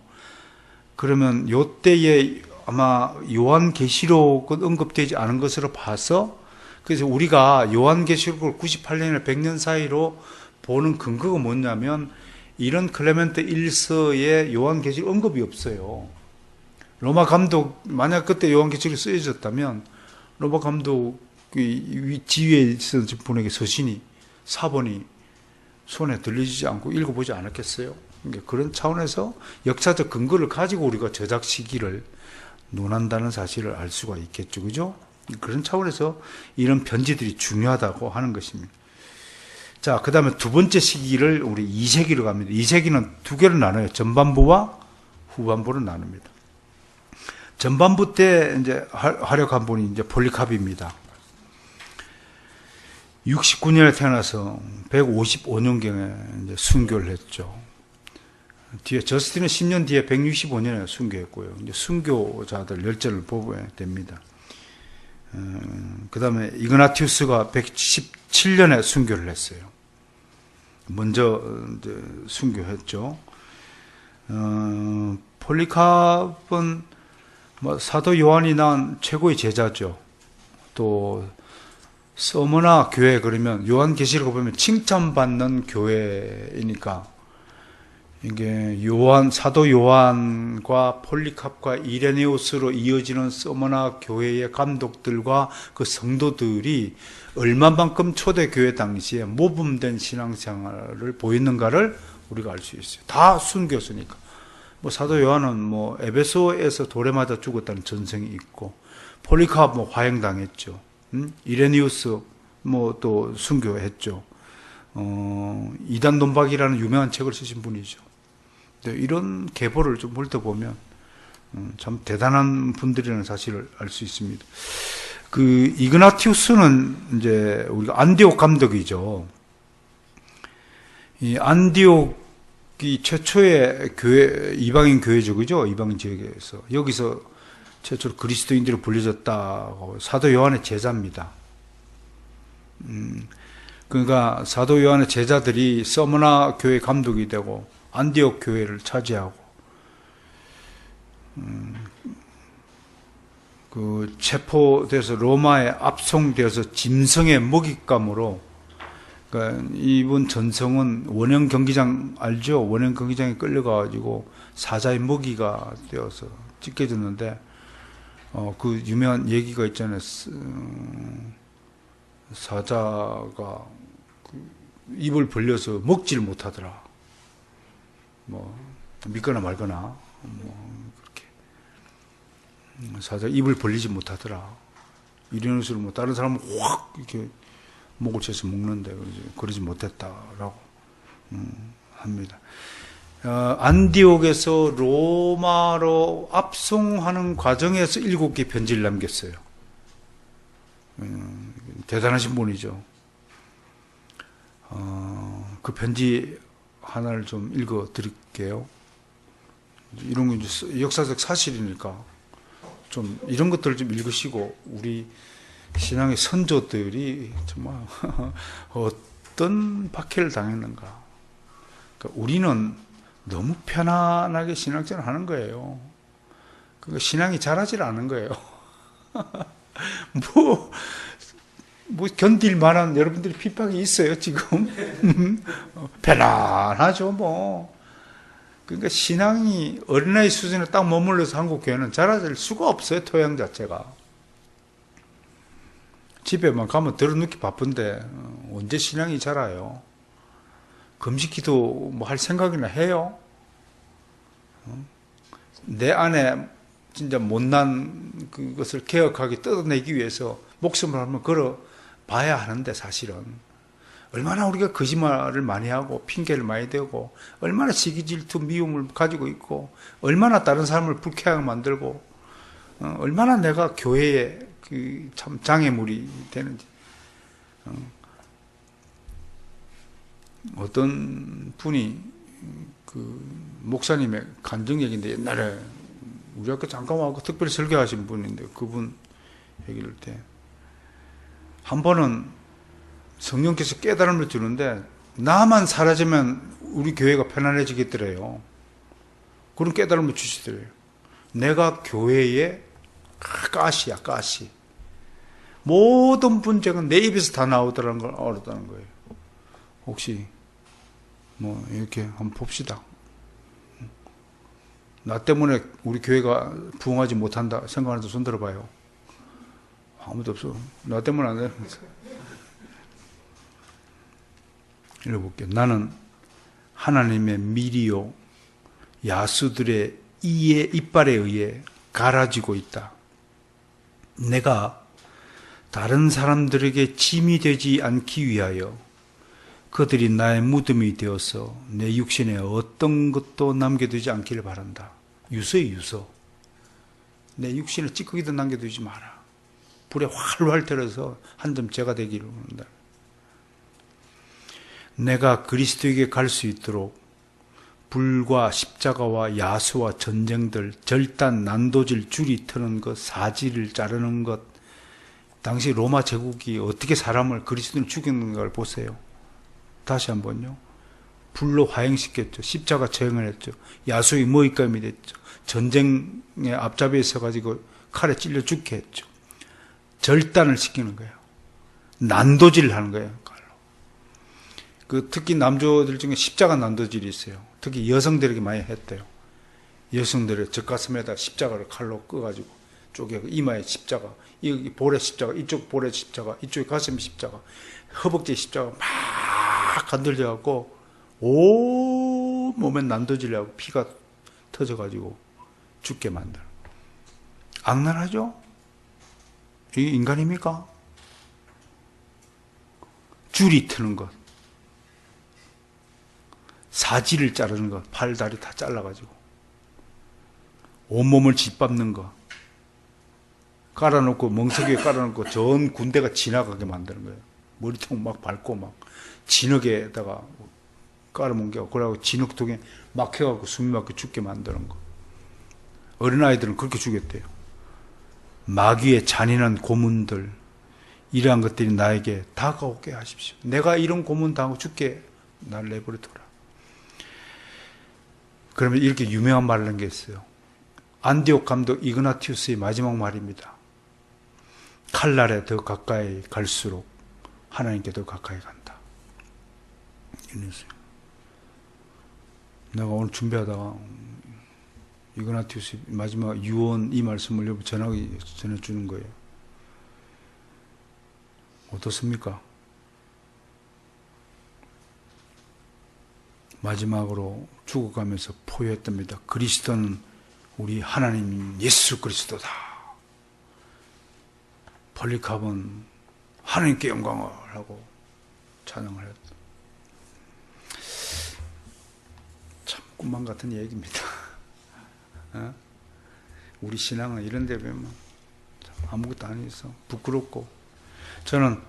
그러면 요때에 아마 요한계시록은 언급되지 않은 것으로 봐서 그래서 우리가 요한계시록을 98년이나 100년 사이로 보는 근거가 뭐냐면 이런 클레멘트 1서에 요한계시록 언급이 없어요. 로마 감독, 만약 그때 요한계시록이 쓰여졌다면 로마 감독의 지위에 있었던 분에게 서신이, 사본이 손에 들리지 않고 읽어보지 않았겠어요? 그러니까 그런 차원에서 역사적 근거를 가지고 우리가 저작 시기를 논한다는 사실을 알 수가 있겠죠. 그죠? 그런 차원에서 이런 편지들이 중요하다고 하는 것입니다. 자, 그 다음에 두 번째 시기를 우리 2세기로 갑니다. 2세기는 두 개로 나눠요. 전반부와 후반부로 나눕니다. 전반부 때 이제 활약한 분이 이제 폴리카비입니다. 69년에 태어나서 155년경에 이제 순교를 했죠. 뒤에 저스틴은 10년 뒤에 165년에 순교했고요. 이제 순교자들 열전을 보고야 됩니다. 그 다음에 이그나티우스가 117년에 순교를 했어요. 먼저 이제 순교했죠. 폴리캅은 뭐 사도 요한이 낳은 최고의 제자죠. 또 서머나 교회, 그러면 요한계시록을 보면 칭찬받는 교회이니까 이게 사도 요한과 폴리캅과 이레네우스로 이어지는 서머나 교회의 감독들과 그 성도들이 얼마만큼 초대교회 당시에 모범된 신앙생활을 보였는가를 우리가 알 수 있어요. 다 순교수니까. 뭐 사도 요한은 뭐 에베소에서 돌에 맞아 죽었다는 전성이 있고, 폴리캅 뭐 화형당했죠. 이레니우스 뭐 또 순교했죠. 이단 논박이라는 유명한 책을 쓰신 분이죠. 이런 계보를 좀 훑어보면 참 대단한 분들이라는 사실을 알 수 있습니다. 그 이그나티우스는 이제 우리가 안디옥 감독이죠. 이 안디옥이 최초의 교회, 이방인 교회죠, 그죠? 이방인 지역에서 여기서 최초로 그리스도인들이 불려졌다고, 사도 요한의 제자입니다. 그러니까 사도 요한의 제자들이 서머나 교회 감독이 되고 안디옥 교회를 차지하고, 그 체포돼서 로마에 압송되어서 짐승의 먹잇감으로, 그러니까 이분 전성은 원형 경기장 알죠? 원형 경기장에 끌려가가지고 사자의 먹이가 되어서 찢겨졌는데, 그 유명한 얘기가 있잖아요. 사자가 입을 벌려서 먹지를 못하더라. 뭐 믿거나 말거나 뭐 그렇게 사자 입을 벌리지 못하더라. 이런 식으로 뭐 다른 사람은 확 이렇게 목을 쳐서 먹는데 그러지 못했다라고 합니다. 안디옥에서 로마로 압송하는 과정에서 7개의 편지를 남겼어요. 대단하신 분이죠. 그 편지 하나를 좀 읽어 드릴게요. 이런 건 이제 역사적 사실이니까 좀 이런 것들을 좀 읽으시고, 우리 신앙의 선조들이 정말 어떤 박해를 당했는가. 그러니까 우리는 너무 편안하게 신앙생활을 하는 거예요. 그러니까 신앙이 자라질 않은 거예요. 뭐 견딜 만한 여러분들이 핍박이 있어요, 지금? 편안하죠, 뭐. 그러니까 신앙이 어린아이 수준에 딱 머물러서 한국 교회는 자라질 수가 없어요, 토양 자체가. 집에만 가면 들어눕기 바쁜데 언제 신앙이 자라요? 금식기도 뭐 할 생각이나 해요? 내 안에 진짜 못난 그것을 개혁하게 뜯어내기 위해서 목숨을 한번 걸어 봐야 하는데, 사실은 얼마나 우리가 거짓말을 많이 하고 핑계를 많이 대고, 얼마나 시기 질투 미움을 가지고 있고, 얼마나 다른 사람을 불쾌하게 만들고, 얼마나 내가 교회에 그 참 장애물이 되는지. 어떤 분이 그 목사님의 간증 얘기인데, 옛날에 우리 학교 잠깐 와서 특별히 설교하신 분인데, 그분 얘기를 때 한 번은 성령께서 깨달음을 주는데, 나만 사라지면 우리 교회가 편안해지겠더래요. 그런 깨달음을 주시더래요. 내가 교회의 가시야, 가시. 모든 분쟁은 내 입에서 다 나오더라는 걸 알았다는 거예요. 혹시 뭐 이렇게 한번 봅시다. 나 때문에 우리 교회가 부흥하지 못한다 생각하는 손 들어봐요. 아무도 없어. 나 때문에 안 돼. 읽어볼게요. 나는 하나님의 미리요 야수들의 이빨에 의해 갈아지고 있다. 내가 다른 사람들에게 짐이 되지 않기 위하여 그들이 나의 무덤이 되어서 내 육신에 어떤 것도 남겨두지 않기를 바란다. 유서에 유서. 내 육신에 찌꺼기도 남겨두지 마라. 불에 활활 들어서 한 점 제가 되기를 원한다. 내가 그리스도에게 갈 수 있도록 불과 십자가와 야수와 전쟁들, 절단, 난도질, 줄이 트는 것, 사지를 자르는 것, 당시 로마 제국이 어떻게 사람을 그리스도인을 죽이는가를 보세요. 다시 한번요. 불로 화형시켰죠. 십자가 처형을 했죠. 야수의 먹잇감이 됐죠. 전쟁의 앞잡이에 서가지고 칼에 찔려 죽게 했죠. 절단을 시키는 거예요. 난도질을 하는 거예요. 특히 남조들 중에 십자가 난도질이 있어요. 특히 여성들에게 많이 했대요. 여성들의 젖가슴에다 십자가를 칼로 꺼가지고 쪼개고 이마에 십자가, 여기 볼에 십자가, 이쪽 볼에 십자가, 이쪽 가슴에 십자가, 허벅지에 십자가 막 건들려갖고 온 몸에 난도질하고 피가 터져가지고 죽게 만들어. 악랄하죠? 이게 인간입니까? 줄이 트는 것, 사지를 자르는 것, 팔, 다리 다 잘라가지고 온몸을 짓밟는 것, 깔아놓고 멍석에 깔아놓고 전 군대가 지나가게 만드는 거예요. 머리통 막 밟고 막 진흙에다가 깔아뭉개고 그러고 진흙통에 막혀갖고 숨이 막혀 죽게 만드는 거. 어린아이들은 그렇게 죽였대요. 마귀의 잔인한 고문들, 이러한 것들이 나에게 다가오게 하십시오. 내가 이런 고문 당하고 죽게 날 내버려둬라. 그러면 이렇게 유명한 말을 한 게 있어요. 안디옥 감독 이그나티우스의 마지막 말입니다. 칼날에 더 가까이 갈수록 하나님께 더 가까이 간다. 이랬어요. 내가 오늘 준비하다가 이그나티우스 마지막 유언 이 말씀을 전해주는 거예요. 어떻습니까? 마지막으로 죽어가면서 포효했답니다. 그리스도는 우리 하나님 예수 그리스도다. 폴리카본 하나님께 영광을 하고 찬양을 했다. 참 꿈만 같은 얘기입니다. 우리 신앙은 이런 데 보면 아무것도 아니어서 부끄럽고, 저는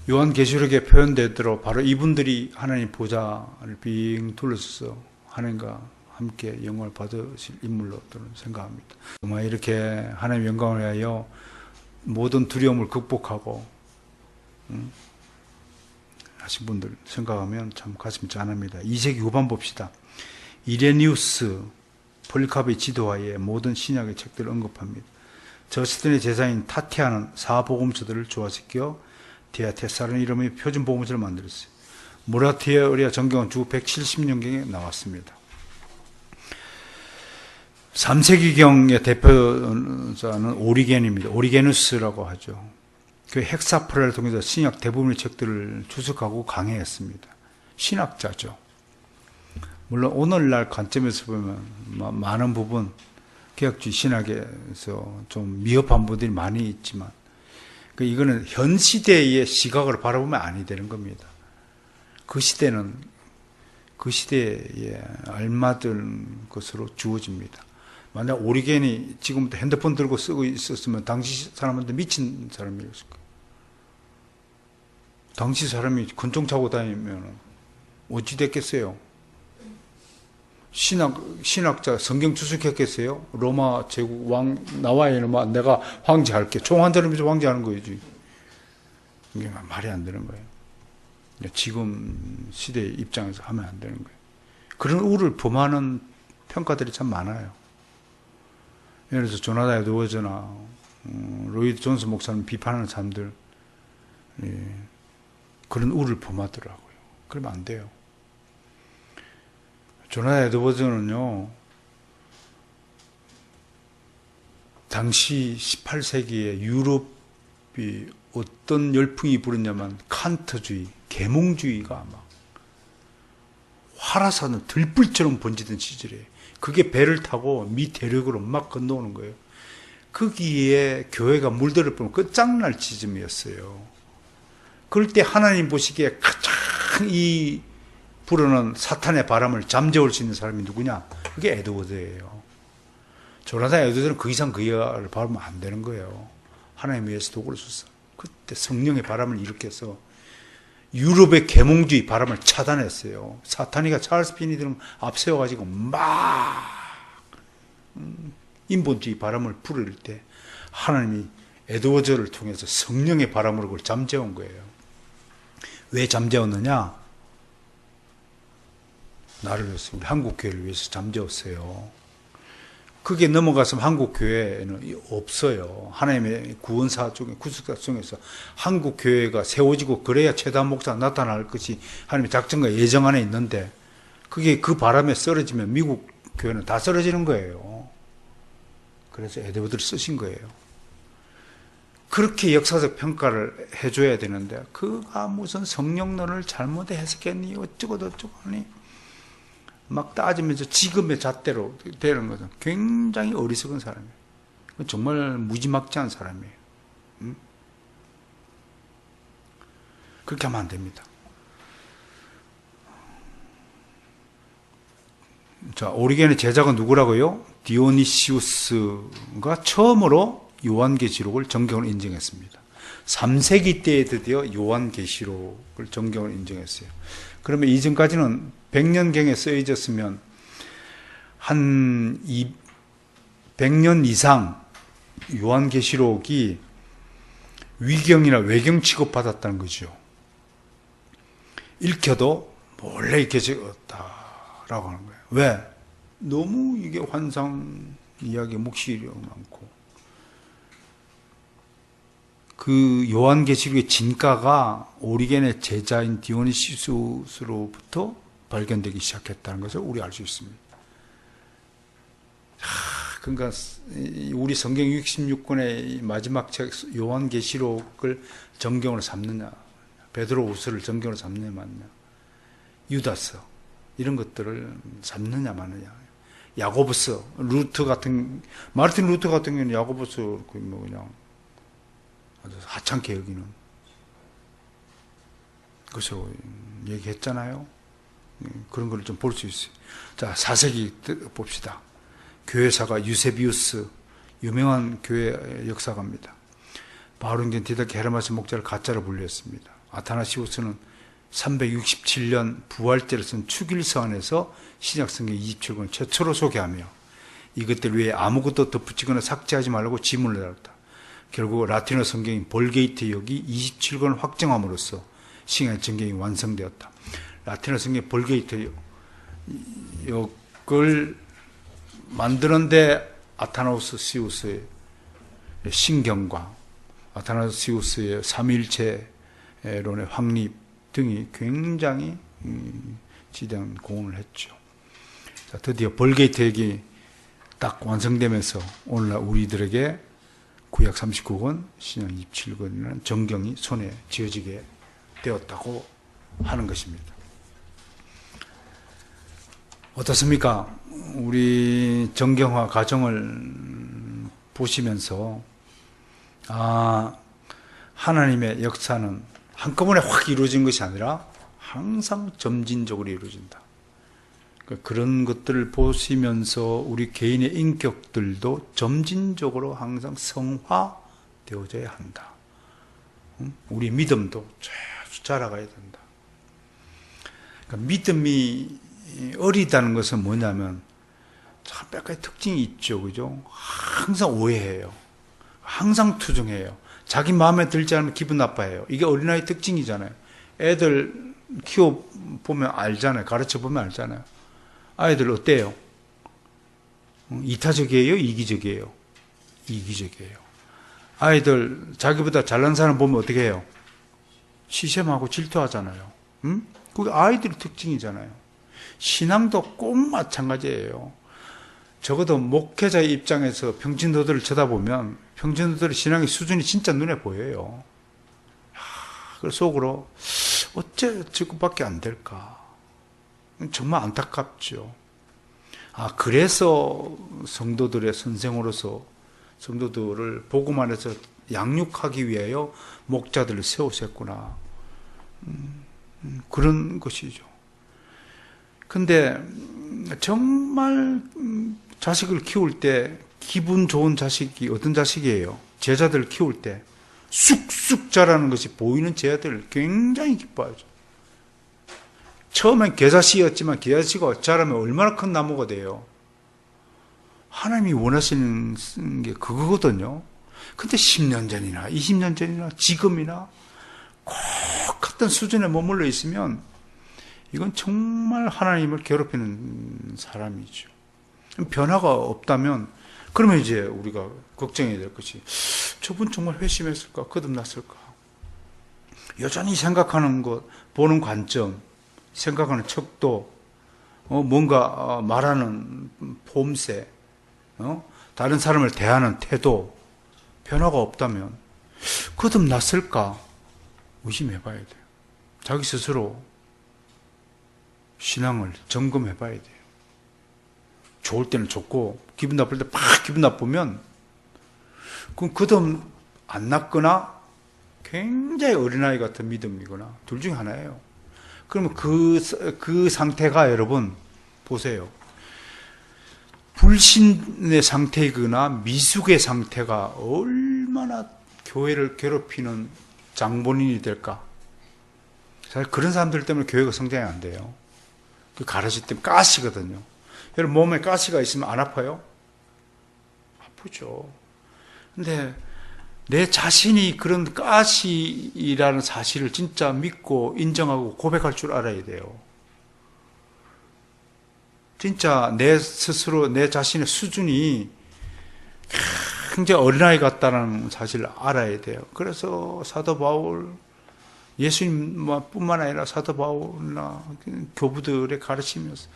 요한계시록에 표현되도록 바로 이분들이 하나님 보좌를 빙 둘러서서 하나님과 함께 영광을 받으실 인물로 저는 생각합니다. 정말 이렇게 하나님 영광을 위하여 모든 두려움을 극복하고 하신 분들 생각하면 참 가슴이 짠합니다. 2세기 후반 봅시다. 이레니우스 폴리카베의 지도하에 모든 신약의 책들을 언급합니다. 저스틴의 제자인 타티아는 사복음서들을 조화시켜 디아테사라는 이름의 표준 복음서를 만들었어요. 모라티에리아 정경은 주 170년경에 나왔습니다. 3세기경의 대표자는 오리겐입니다. 오리게누스라고 하죠. 그 헥사프라를 통해서 신약 대부분의 책들을 주석하고 강해했습니다. 신학자죠. 물론 오늘날 관점에서 보면 많은 부분 개혁주의 신학에서 좀 미흡한 부분들이 많이 있지만, 이거는 현 시대의 시각으로 바라보면 아니 되는 겁니다. 그 시대는 그 시대에 알맞은 것으로 주어집니다. 만약 오리겐이 지금부터 핸드폰 들고 쓰고 있었으면 당시 사람한테 미친 사람이었을 거예요. 당시 사람이 권총 차고 다니면 어찌 됐겠어요? 신학자 성경 주석했겠어요? 로마 제국 왕 나와 이놈아 내가 황제할게. 총 한 사람이서 황제하는 거지. 이게 말이 안 되는 거예요. 지금 시대의 입장에서 하면 안 되는 거예요. 그런 우를 범하는 평가들이 참 많아요. 예를 들어서 조나단 에드워즈나 로이드 존스 목사님 비판하는 사람들, 그런 우를 범하더라고요. 그러면 안 돼요. 조나단 에드워즈는요, 당시 18세기에 유럽이 어떤 열풍이 불었냐면 칸트주의, 계몽주의가 막 활화산은 들불처럼 번지던 시절이에요. 그게 배를 타고 미 대륙으로 막 건너오는 거예요. 거기에 교회가 물들어 보면 끝장날 지점이었어요. 그럴 때 하나님 보시기에 가장 이 불어는 사탄의 바람을 잠재울 수 있는 사람이 누구냐? 그게 에드워드예요. 조나단 에드워드는 그 이상 그 이하를 밟으면 안 되는 거예요. 하나님 위해서 도구를 썼어. 그때 성령의 바람을 일으켜서 유럽의 계몽주의 바람을 차단했어요. 사탄이가 찰스 피니들은 앞세워가지고 막 인본주의 바람을 불을 때 하나님이 에드워즈를 통해서 성령의 바람으로 그걸 잠재운 거예요. 왜 잠재웠느냐? 나를 위해서, 우리 한국교회를 위해서 잠재웠어요. 그게 넘어갔으면 한국교회는 없어요. 하나님의 구원사 중에, 구속사 중에서 한국교회가 세워지고 그래야 최다한 목사가 나타날 것이 하나님의 작전과 예정 안에 있는데, 그게 그 바람에 쓰러지면 미국 교회는 다 쓰러지는 거예요. 그래서 에드워드를 쓰신 거예요. 그렇게 역사적 평가를 해줘야 되는데, 그가 무슨 성령론을 잘못 해석했니? 어쩌고 저쩌고 하니? 막 따지면서 지금의 잣대로 되는 것은 굉장히 어리석은 사람이에요. 정말 무지막지한 사람이에요. 그렇게 하면 안 됩니다. 자, 오리겐의 제자가 누구라고요? 디오니시우스가 처음으로 요한계시록을 정경으로 인정했습니다. 3세기 때에 드디어 요한계시록을 정경으로 인정했어요. 그러면 이전까지는 100년경에 쓰여졌으면 한 100년 이상 요한계시록이 위경이나 외경 취급받았다는 거죠. 읽혀도 몰래 읽혀졌다라고 하는 거예요. 왜? 너무 이게 환상 이야기 묵시가 많고, 그 요한계시록의 진가가 오리겐의 제자인 디오니시스로부터 발견되기 시작했다는 것을 우리 알 수 있습니다. 그러니까 우리 성경 66권의 마지막 책 요한계시록을 정경으로 삼느냐, 베드로후서를 정경으로 삼느냐 마느냐, 유다서 이런 것들을 삼느냐 마느냐, 야고보서, 루터 같은, 마르틴 루터 같은 경우는 야고보서 뭐 그냥 아주 하찮게 여기는 것으로 얘기했잖아요. 그런 걸 좀 볼 수 있어요. 자, 4세기 봅시다. 교회사가 유세비우스, 유명한 교회 역사가입니다. 바울은겐 디다케 헤르마스 목자를 가짜로 분류했습니다. 아타나시우스는 367년 부활절을 쓴 축일서안에서 신약성경 27권 최초로 소개하며 이것들 위에 아무것도 덧붙이거나 삭제하지 말라고 지문을 달았다. 결국 라틴어 성경인 볼게이트 역이 27권을 확정함으로써 신약 성경이 완성되었다. 라틴어 성경 볼게이트 역을 만드는데 아타나시우스의 신경과 아타나시우스의 삼위일체론의 확립 등이 굉장히 지대한 공헌을 했죠. 자, 드디어 볼게이트 역이 딱 완성되면서 오늘날 우리들에게 구약 39권, 신약 27권이라는 정경이 손에 쥐어지게 되었다고 하는 것입니다. 어떻습니까? 우리 정경화 과정을 보시면서 하나님의 역사는 한꺼번에 확 이루어진 것이 아니라 항상 점진적으로 이루어진다. 그런 것들을 보시면서 우리 개인의 인격들도 점진적으로 항상 성화되어져야 한다. 우리 믿음도 쭉 자라가야 된다. 그러니까 믿음이 어리다는 것은 뭐냐면 참 몇 가지 특징이 있죠. 그죠? 항상 오해해요. 항상 투정해요. 자기 마음에 들지 않으면 기분 나빠해요. 이게 어린아이 특징이잖아요. 애들 키워보면 알잖아요. 가르쳐보면 알잖아요. 아이들 어때요? 이타적이에요? 이기적이에요? 이기적이에요. 아이들 자기보다 잘난 사람 보면 어떻게 해요? 시샘하고 질투하잖아요. 그게 아이들의 특징이잖아요. 신앙도 꼭 마찬가지예요. 적어도 목회자의 입장에서 평신도들을 쳐다보면 평신도들의 신앙의 수준이 진짜 눈에 보여요. 그 속으로 어째 저것밖에 안 될까? 정말 안타깝죠. 그래서 성도들의 선생으로서 성도들을 복음 안에서 양육하기 위하여 목자들을 세우셨구나. 그런 것이죠. 근데 정말 자식을 키울 때 기분 좋은 자식이 어떤 자식이에요? 제자들을 키울 때 쑥쑥 자라는 것이 보이는 제자들을 굉장히 기뻐하죠. 처음엔 겨자씨였지만 겨자씨가 자라면 얼마나 큰 나무가 돼요. 하나님이 원하시는 게 그거거든요. 근데 10년 전이나 20년 전이나 지금이나 꼭 같은 수준에 머물러 있으면 이건 정말 하나님을 괴롭히는 사람이죠. 변화가 없다면 그러면 이제 우리가 걱정해야 될 것이 저분 정말 회심했을까? 거듭났을까? 여전히 생각하는 것, 보는 관점, 생각하는 척도, 뭔가 말하는 폼새, 다른 사람을 대하는 태도, 변화가 없다면 거듭났을까? 의심해봐야 돼요. 자기 스스로 신앙을 점검해봐야 돼요. 좋을 때는 좋고 기분 나쁠 때 막 기분 나쁘면 그럼 거듭 안 났거나 굉장히 어린아이 같은 믿음이거나 둘 중에 하나예요. 그러면 그 상태가 여러분 보세요. 불신의 상태이거나 미숙의 상태가 얼마나 교회를 괴롭히는 장본인이 될까? 사실 그런 사람들 때문에 교회가 성장이 안 돼요. 그 가라지 때문에 가시거든요. 여러분 몸에 가시가 있으면 안 아파요? 아프죠. 근데 내 자신이 그런 가시라는 사실을 진짜 믿고 인정하고 고백할 줄 알아야 돼요. 진짜 내 스스로 내 자신의 수준이 굉장히 어린아이 같다는 사실을 알아야 돼요. 그래서 사도 바울, 예수님뿐만 아니라 사도 바울이나 교부들의 가르치면서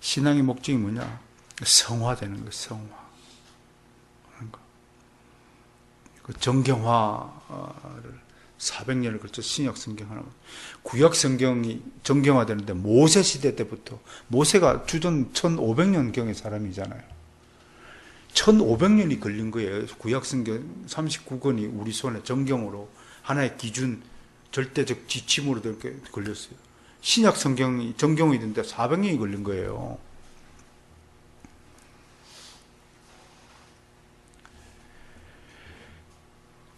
신앙의 목적이 뭐냐? 성화되는 거예요. 성화. 그 정경화를 400년을 걸쳐 신약 성경 하나, 구약 성경이 정경화되는데 모세 시대 때부터, 모세가 주전 1500년경의 사람이잖아요. 1500년이 걸린 거예요. 구약 성경 39권이 우리 손에 정경으로 하나의 기준, 절대적 지침으로 이렇게 걸렸어요. 신약 성경이 정경이 되는데 400년이 걸린 거예요.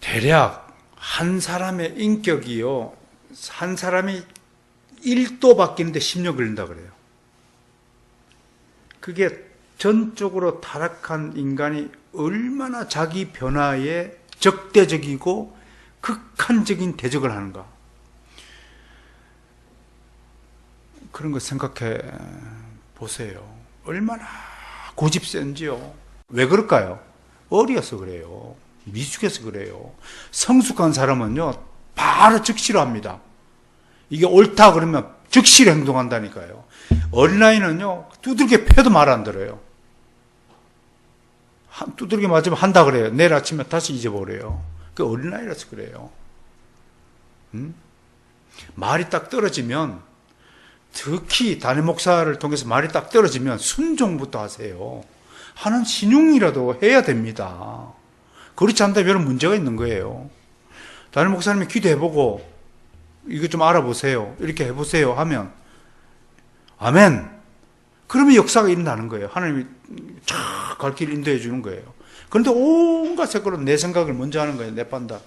대략 한 사람의 인격이요, 한 사람이 1도 바뀌는데 10년 걸린다 그래요. 그게 전적으로 타락한 인간이 얼마나 자기 변화에 적대적이고 극한적인 대적을 하는가. 그런 거 생각해 보세요. 얼마나 고집 센지요. 왜 그럴까요? 어려서 그래요. 미숙해서 그래요. 성숙한 사람은요, 바로 즉시로 합니다. 이게 옳다 그러면 즉시로 행동한다니까요. 어린아이는요, 두들겨 패도 말 안 들어요. 두들겨 맞으면 한다 그래요. 내일 아침에 다시 잊어버려요. 그 어린아이라서 그래요. 말이 딱 떨어지면, 특히 담임 목사를 통해서 말이 딱 떨어지면 순종부터 하세요. 하는 신용이라도 해야 됩니다. 그렇지 않다면 여러 문제가 있는 거예요. 담임 목사님이 기도해보고 이거 좀 알아보세요, 이렇게 해보세요 하면 아멘. 그러면 역사가 일어나는 거예요. 하나님이 쫙 갈 길 인도해 주는 거예요. 그런데 온갖 색깔로 내 생각을 먼저 하는 거예요. 내 판단.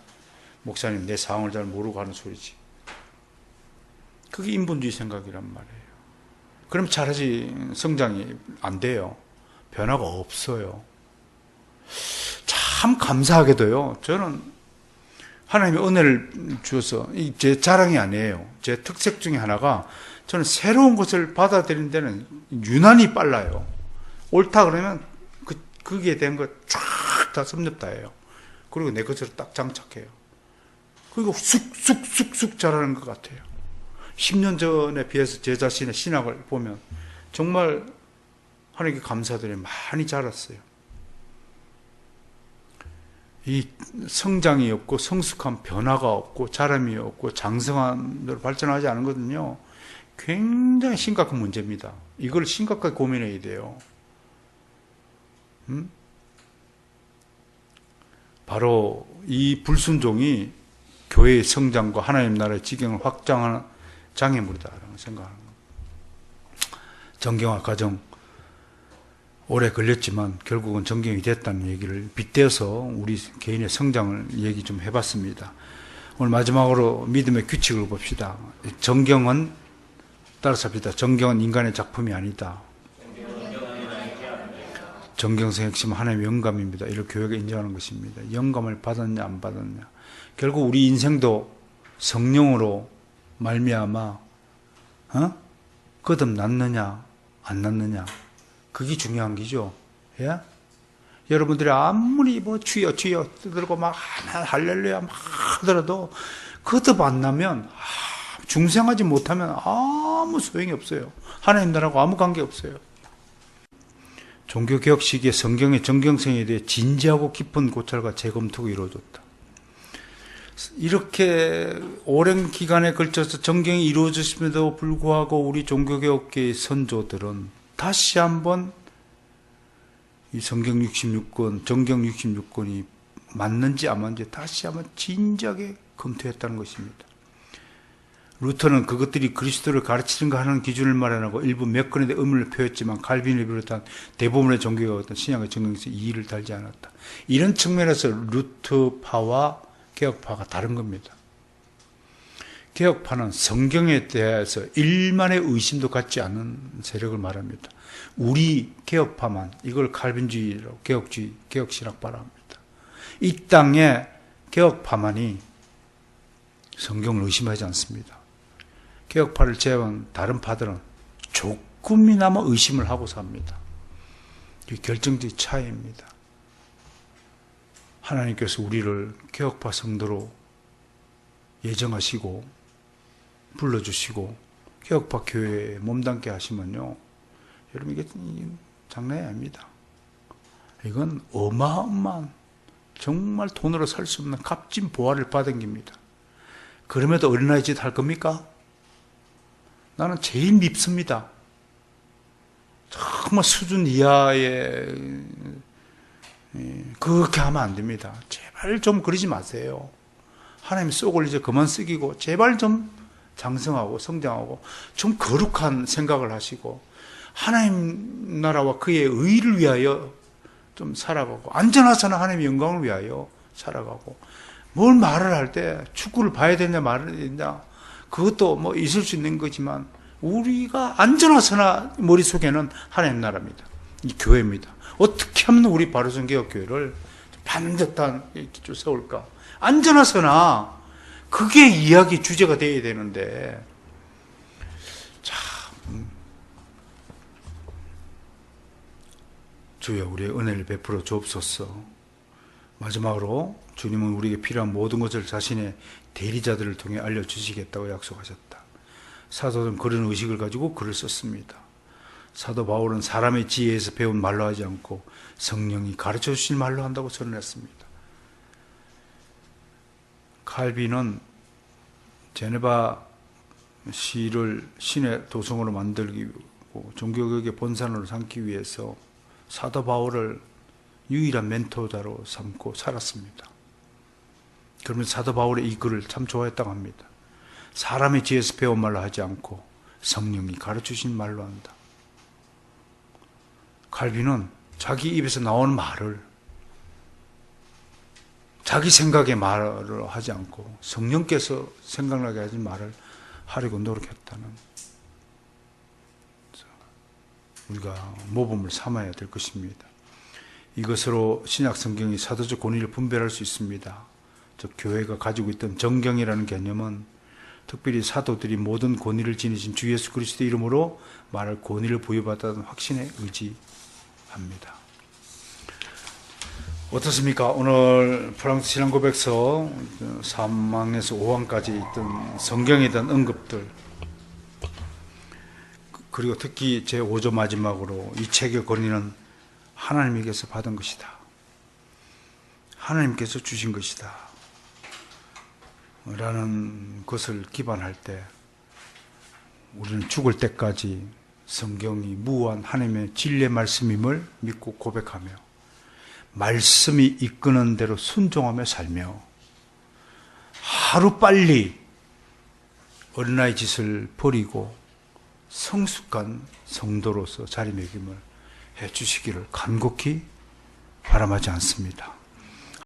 목사님 내 상황을 잘 모르고 하는 소리지. 그게 인본주의 생각이란 말이에요. 그럼 잘하지 성장이 안 돼요. 변화가 없어요. 참 감사하게도요, 저는 하나님의 은혜를 주어서, 제 자랑이 아니에요. 제 특색 중에 하나가, 저는 새로운 것을 받아들이는 데는 유난히 빨라요. 옳다 그러면 거기에 대한 거 쫙 다 섭렵다해요. 그리고 내 것으로 딱 장착해요. 그리고 쑥쑥쑥쑥 자라는 것 같아요. 10년 전에 비해서 제 자신의 신학을 보면 정말 하나님께 감사드려 많이 자랐어요. 이 성장이 없고 성숙한 변화가 없고 자람이 없고 장성함으로 발전하지 않거든요. 굉장히 심각한 문제입니다. 이걸 심각하게 고민해야 돼요. 바로 이 불순종이 교회의 성장과 하나님 나라의 지경을 확장하는 장애물이다라고 생각하는 겁니다. 정경화 과정 오래 걸렸지만 결국은 정경이 됐다는 얘기를 빗대어서 우리 개인의 성장을 얘기 좀 해봤습니다. 오늘 마지막으로 믿음의 규칙을 봅시다. 정경은 따라서 합시다. 정경은 인간의 작품이 아니다. 정경성의 핵심은 하나님의 영감입니다. 이를 교회가 인정하는 것입니다. 영감을 받았냐 안 받았냐. 결국 우리 인생도 성령으로 말미암아 거듭났느냐 안 났느냐. 그게 중요한 기죠. 예? 여러분들이 아무리 뭐 주여 주여 떠들고 막 할렐루야 막 하더라도 거듭 안 나면 중생하지 못하면 아무 소용이 없어요. 하나님 나라하고 아무 관계 없어요. 종교개혁 시기에 성경의 정경성에 대해 진지하고 깊은 고찰과 재검토가 이루어졌다. 이렇게 오랜 기간에 걸쳐서 정경이 이루어졌음에도 불구하고 우리 종교개혁계의 선조들은 다시 한번 이 성경 66권, 정경 66권이 맞는지 안 맞는지 다시 한번 진지하게 검토했다는 것입니다. 루터는 그것들이 그리스도를 가르치는가 하는 기준을 마련하고 일부 몇 건에 대해 의문을 표했지만 칼빈을 비롯한 대부분의 종교가 어떤 신약의 정경에서 이의를 달지 않았다. 이런 측면에서 루터파와 개혁파가 다른 겁니다. 개혁파는 성경에 대해서 일만의 의심도 갖지 않는 세력을 말합니다. 우리 개혁파만 이걸 칼빈주의라고 개혁주의, 개혁신학파라 합니다. 이 땅에 개혁파만이 성경을 의심하지 않습니다. 개혁파를 제외한 다른 파들은 조금이나마 의심을 하고 삽니다. 이 결정적인 차이입니다. 하나님께서 우리를 개혁파 성도로 예정하시고 불러주시고 개혁파 교회에 몸담게 하시면요, 여러분 이게 장난이 아닙니다. 이건 어마어마한 정말 돈으로 살 수 없는 값진 보화를 받은 겁니다. 그럼에도 어린아이 짓 할 겁니까? 나는 제일 밉습니다. 정말 수준 이하의 그렇게 하면 안 됩니다. 제발 좀 그러지 마세요. 하나님 속을 이제 그만 쓰기고 제발 좀 장성하고 성장하고 좀 거룩한 생각을 하시고 하나님 나라와 그의 의를 위하여 좀 살아가고 안전하사나 하나님의 영광을 위하여 살아가고 뭘 말을 할 때 축구를 봐야 되냐 말아야 되냐 그것도 뭐 있을 수 있는 거지만 우리가 안전하사나 머릿속에는 하나님 나라입니다. 이 교회입니다. 어떻게 하면 우리 바로선교회를 반듯한 기초 세울까? 안전하서나 그게 이야기 주제가 되어야 되는데 참 주여 우리의 은혜를 베풀어 주옵소서. 마지막으로 주님은 우리에게 필요한 모든 것을 자신의 대리자들을 통해 알려주시겠다고 약속하셨다. 사도들은 그런 의식을 가지고 글을 썼습니다. 사도 바울은 사람의 지혜에서 배운 말로 하지 않고 성령이 가르쳐 주신 말로 한다고 선언했습니다. 칼빈은 제네바 시를 신의 도성으로 만들기 위하고 종교개혁의 본산으로 삼기 위해서 사도 바울을 유일한 멘토자로 삼고 살았습니다. 그러면서 사도 바울의 이 글을 참 좋아했다고 합니다. 사람의 지혜에서 배운 말로 하지 않고 성령이 가르쳐주신 말로 한다. 칼빈은 자기 입에서 나오는 말을 자기 생각의 말을 하지 않고 성령께서 생각나게 하신 말을 하려고 노력했다는, 우리가 모범을 삼아야 될 것입니다. 이것으로 신약 성경이 사도적 권위를 분별할 수 있습니다. 즉 교회가 가지고 있던 정경이라는 개념은 특별히 사도들이 모든 권위를 지니신 주 예수 그리스도의 이름으로 말할 권위를 부여받았다는 확신에 의지합니다. 어떻습니까? 오늘 프랑스 신앙 고백서 3항에서 5항까지 있던 성경에 대한 언급들, 그리고 특히 제 5조 마지막으로 이 책의 권위는 하나님에게서 받은 것이다. 하나님께서 주신 것이다. 라는 것을 기반할 때 우리는 죽을 때까지 성경이 무한 하나님의 진리의 말씀임을 믿고 고백하며 말씀이 이끄는 대로 순종하며 살며 하루빨리 어린아이 짓을 버리고 성숙한 성도로서 자리매김을 해주시기를 간곡히 바람하지 않습니다.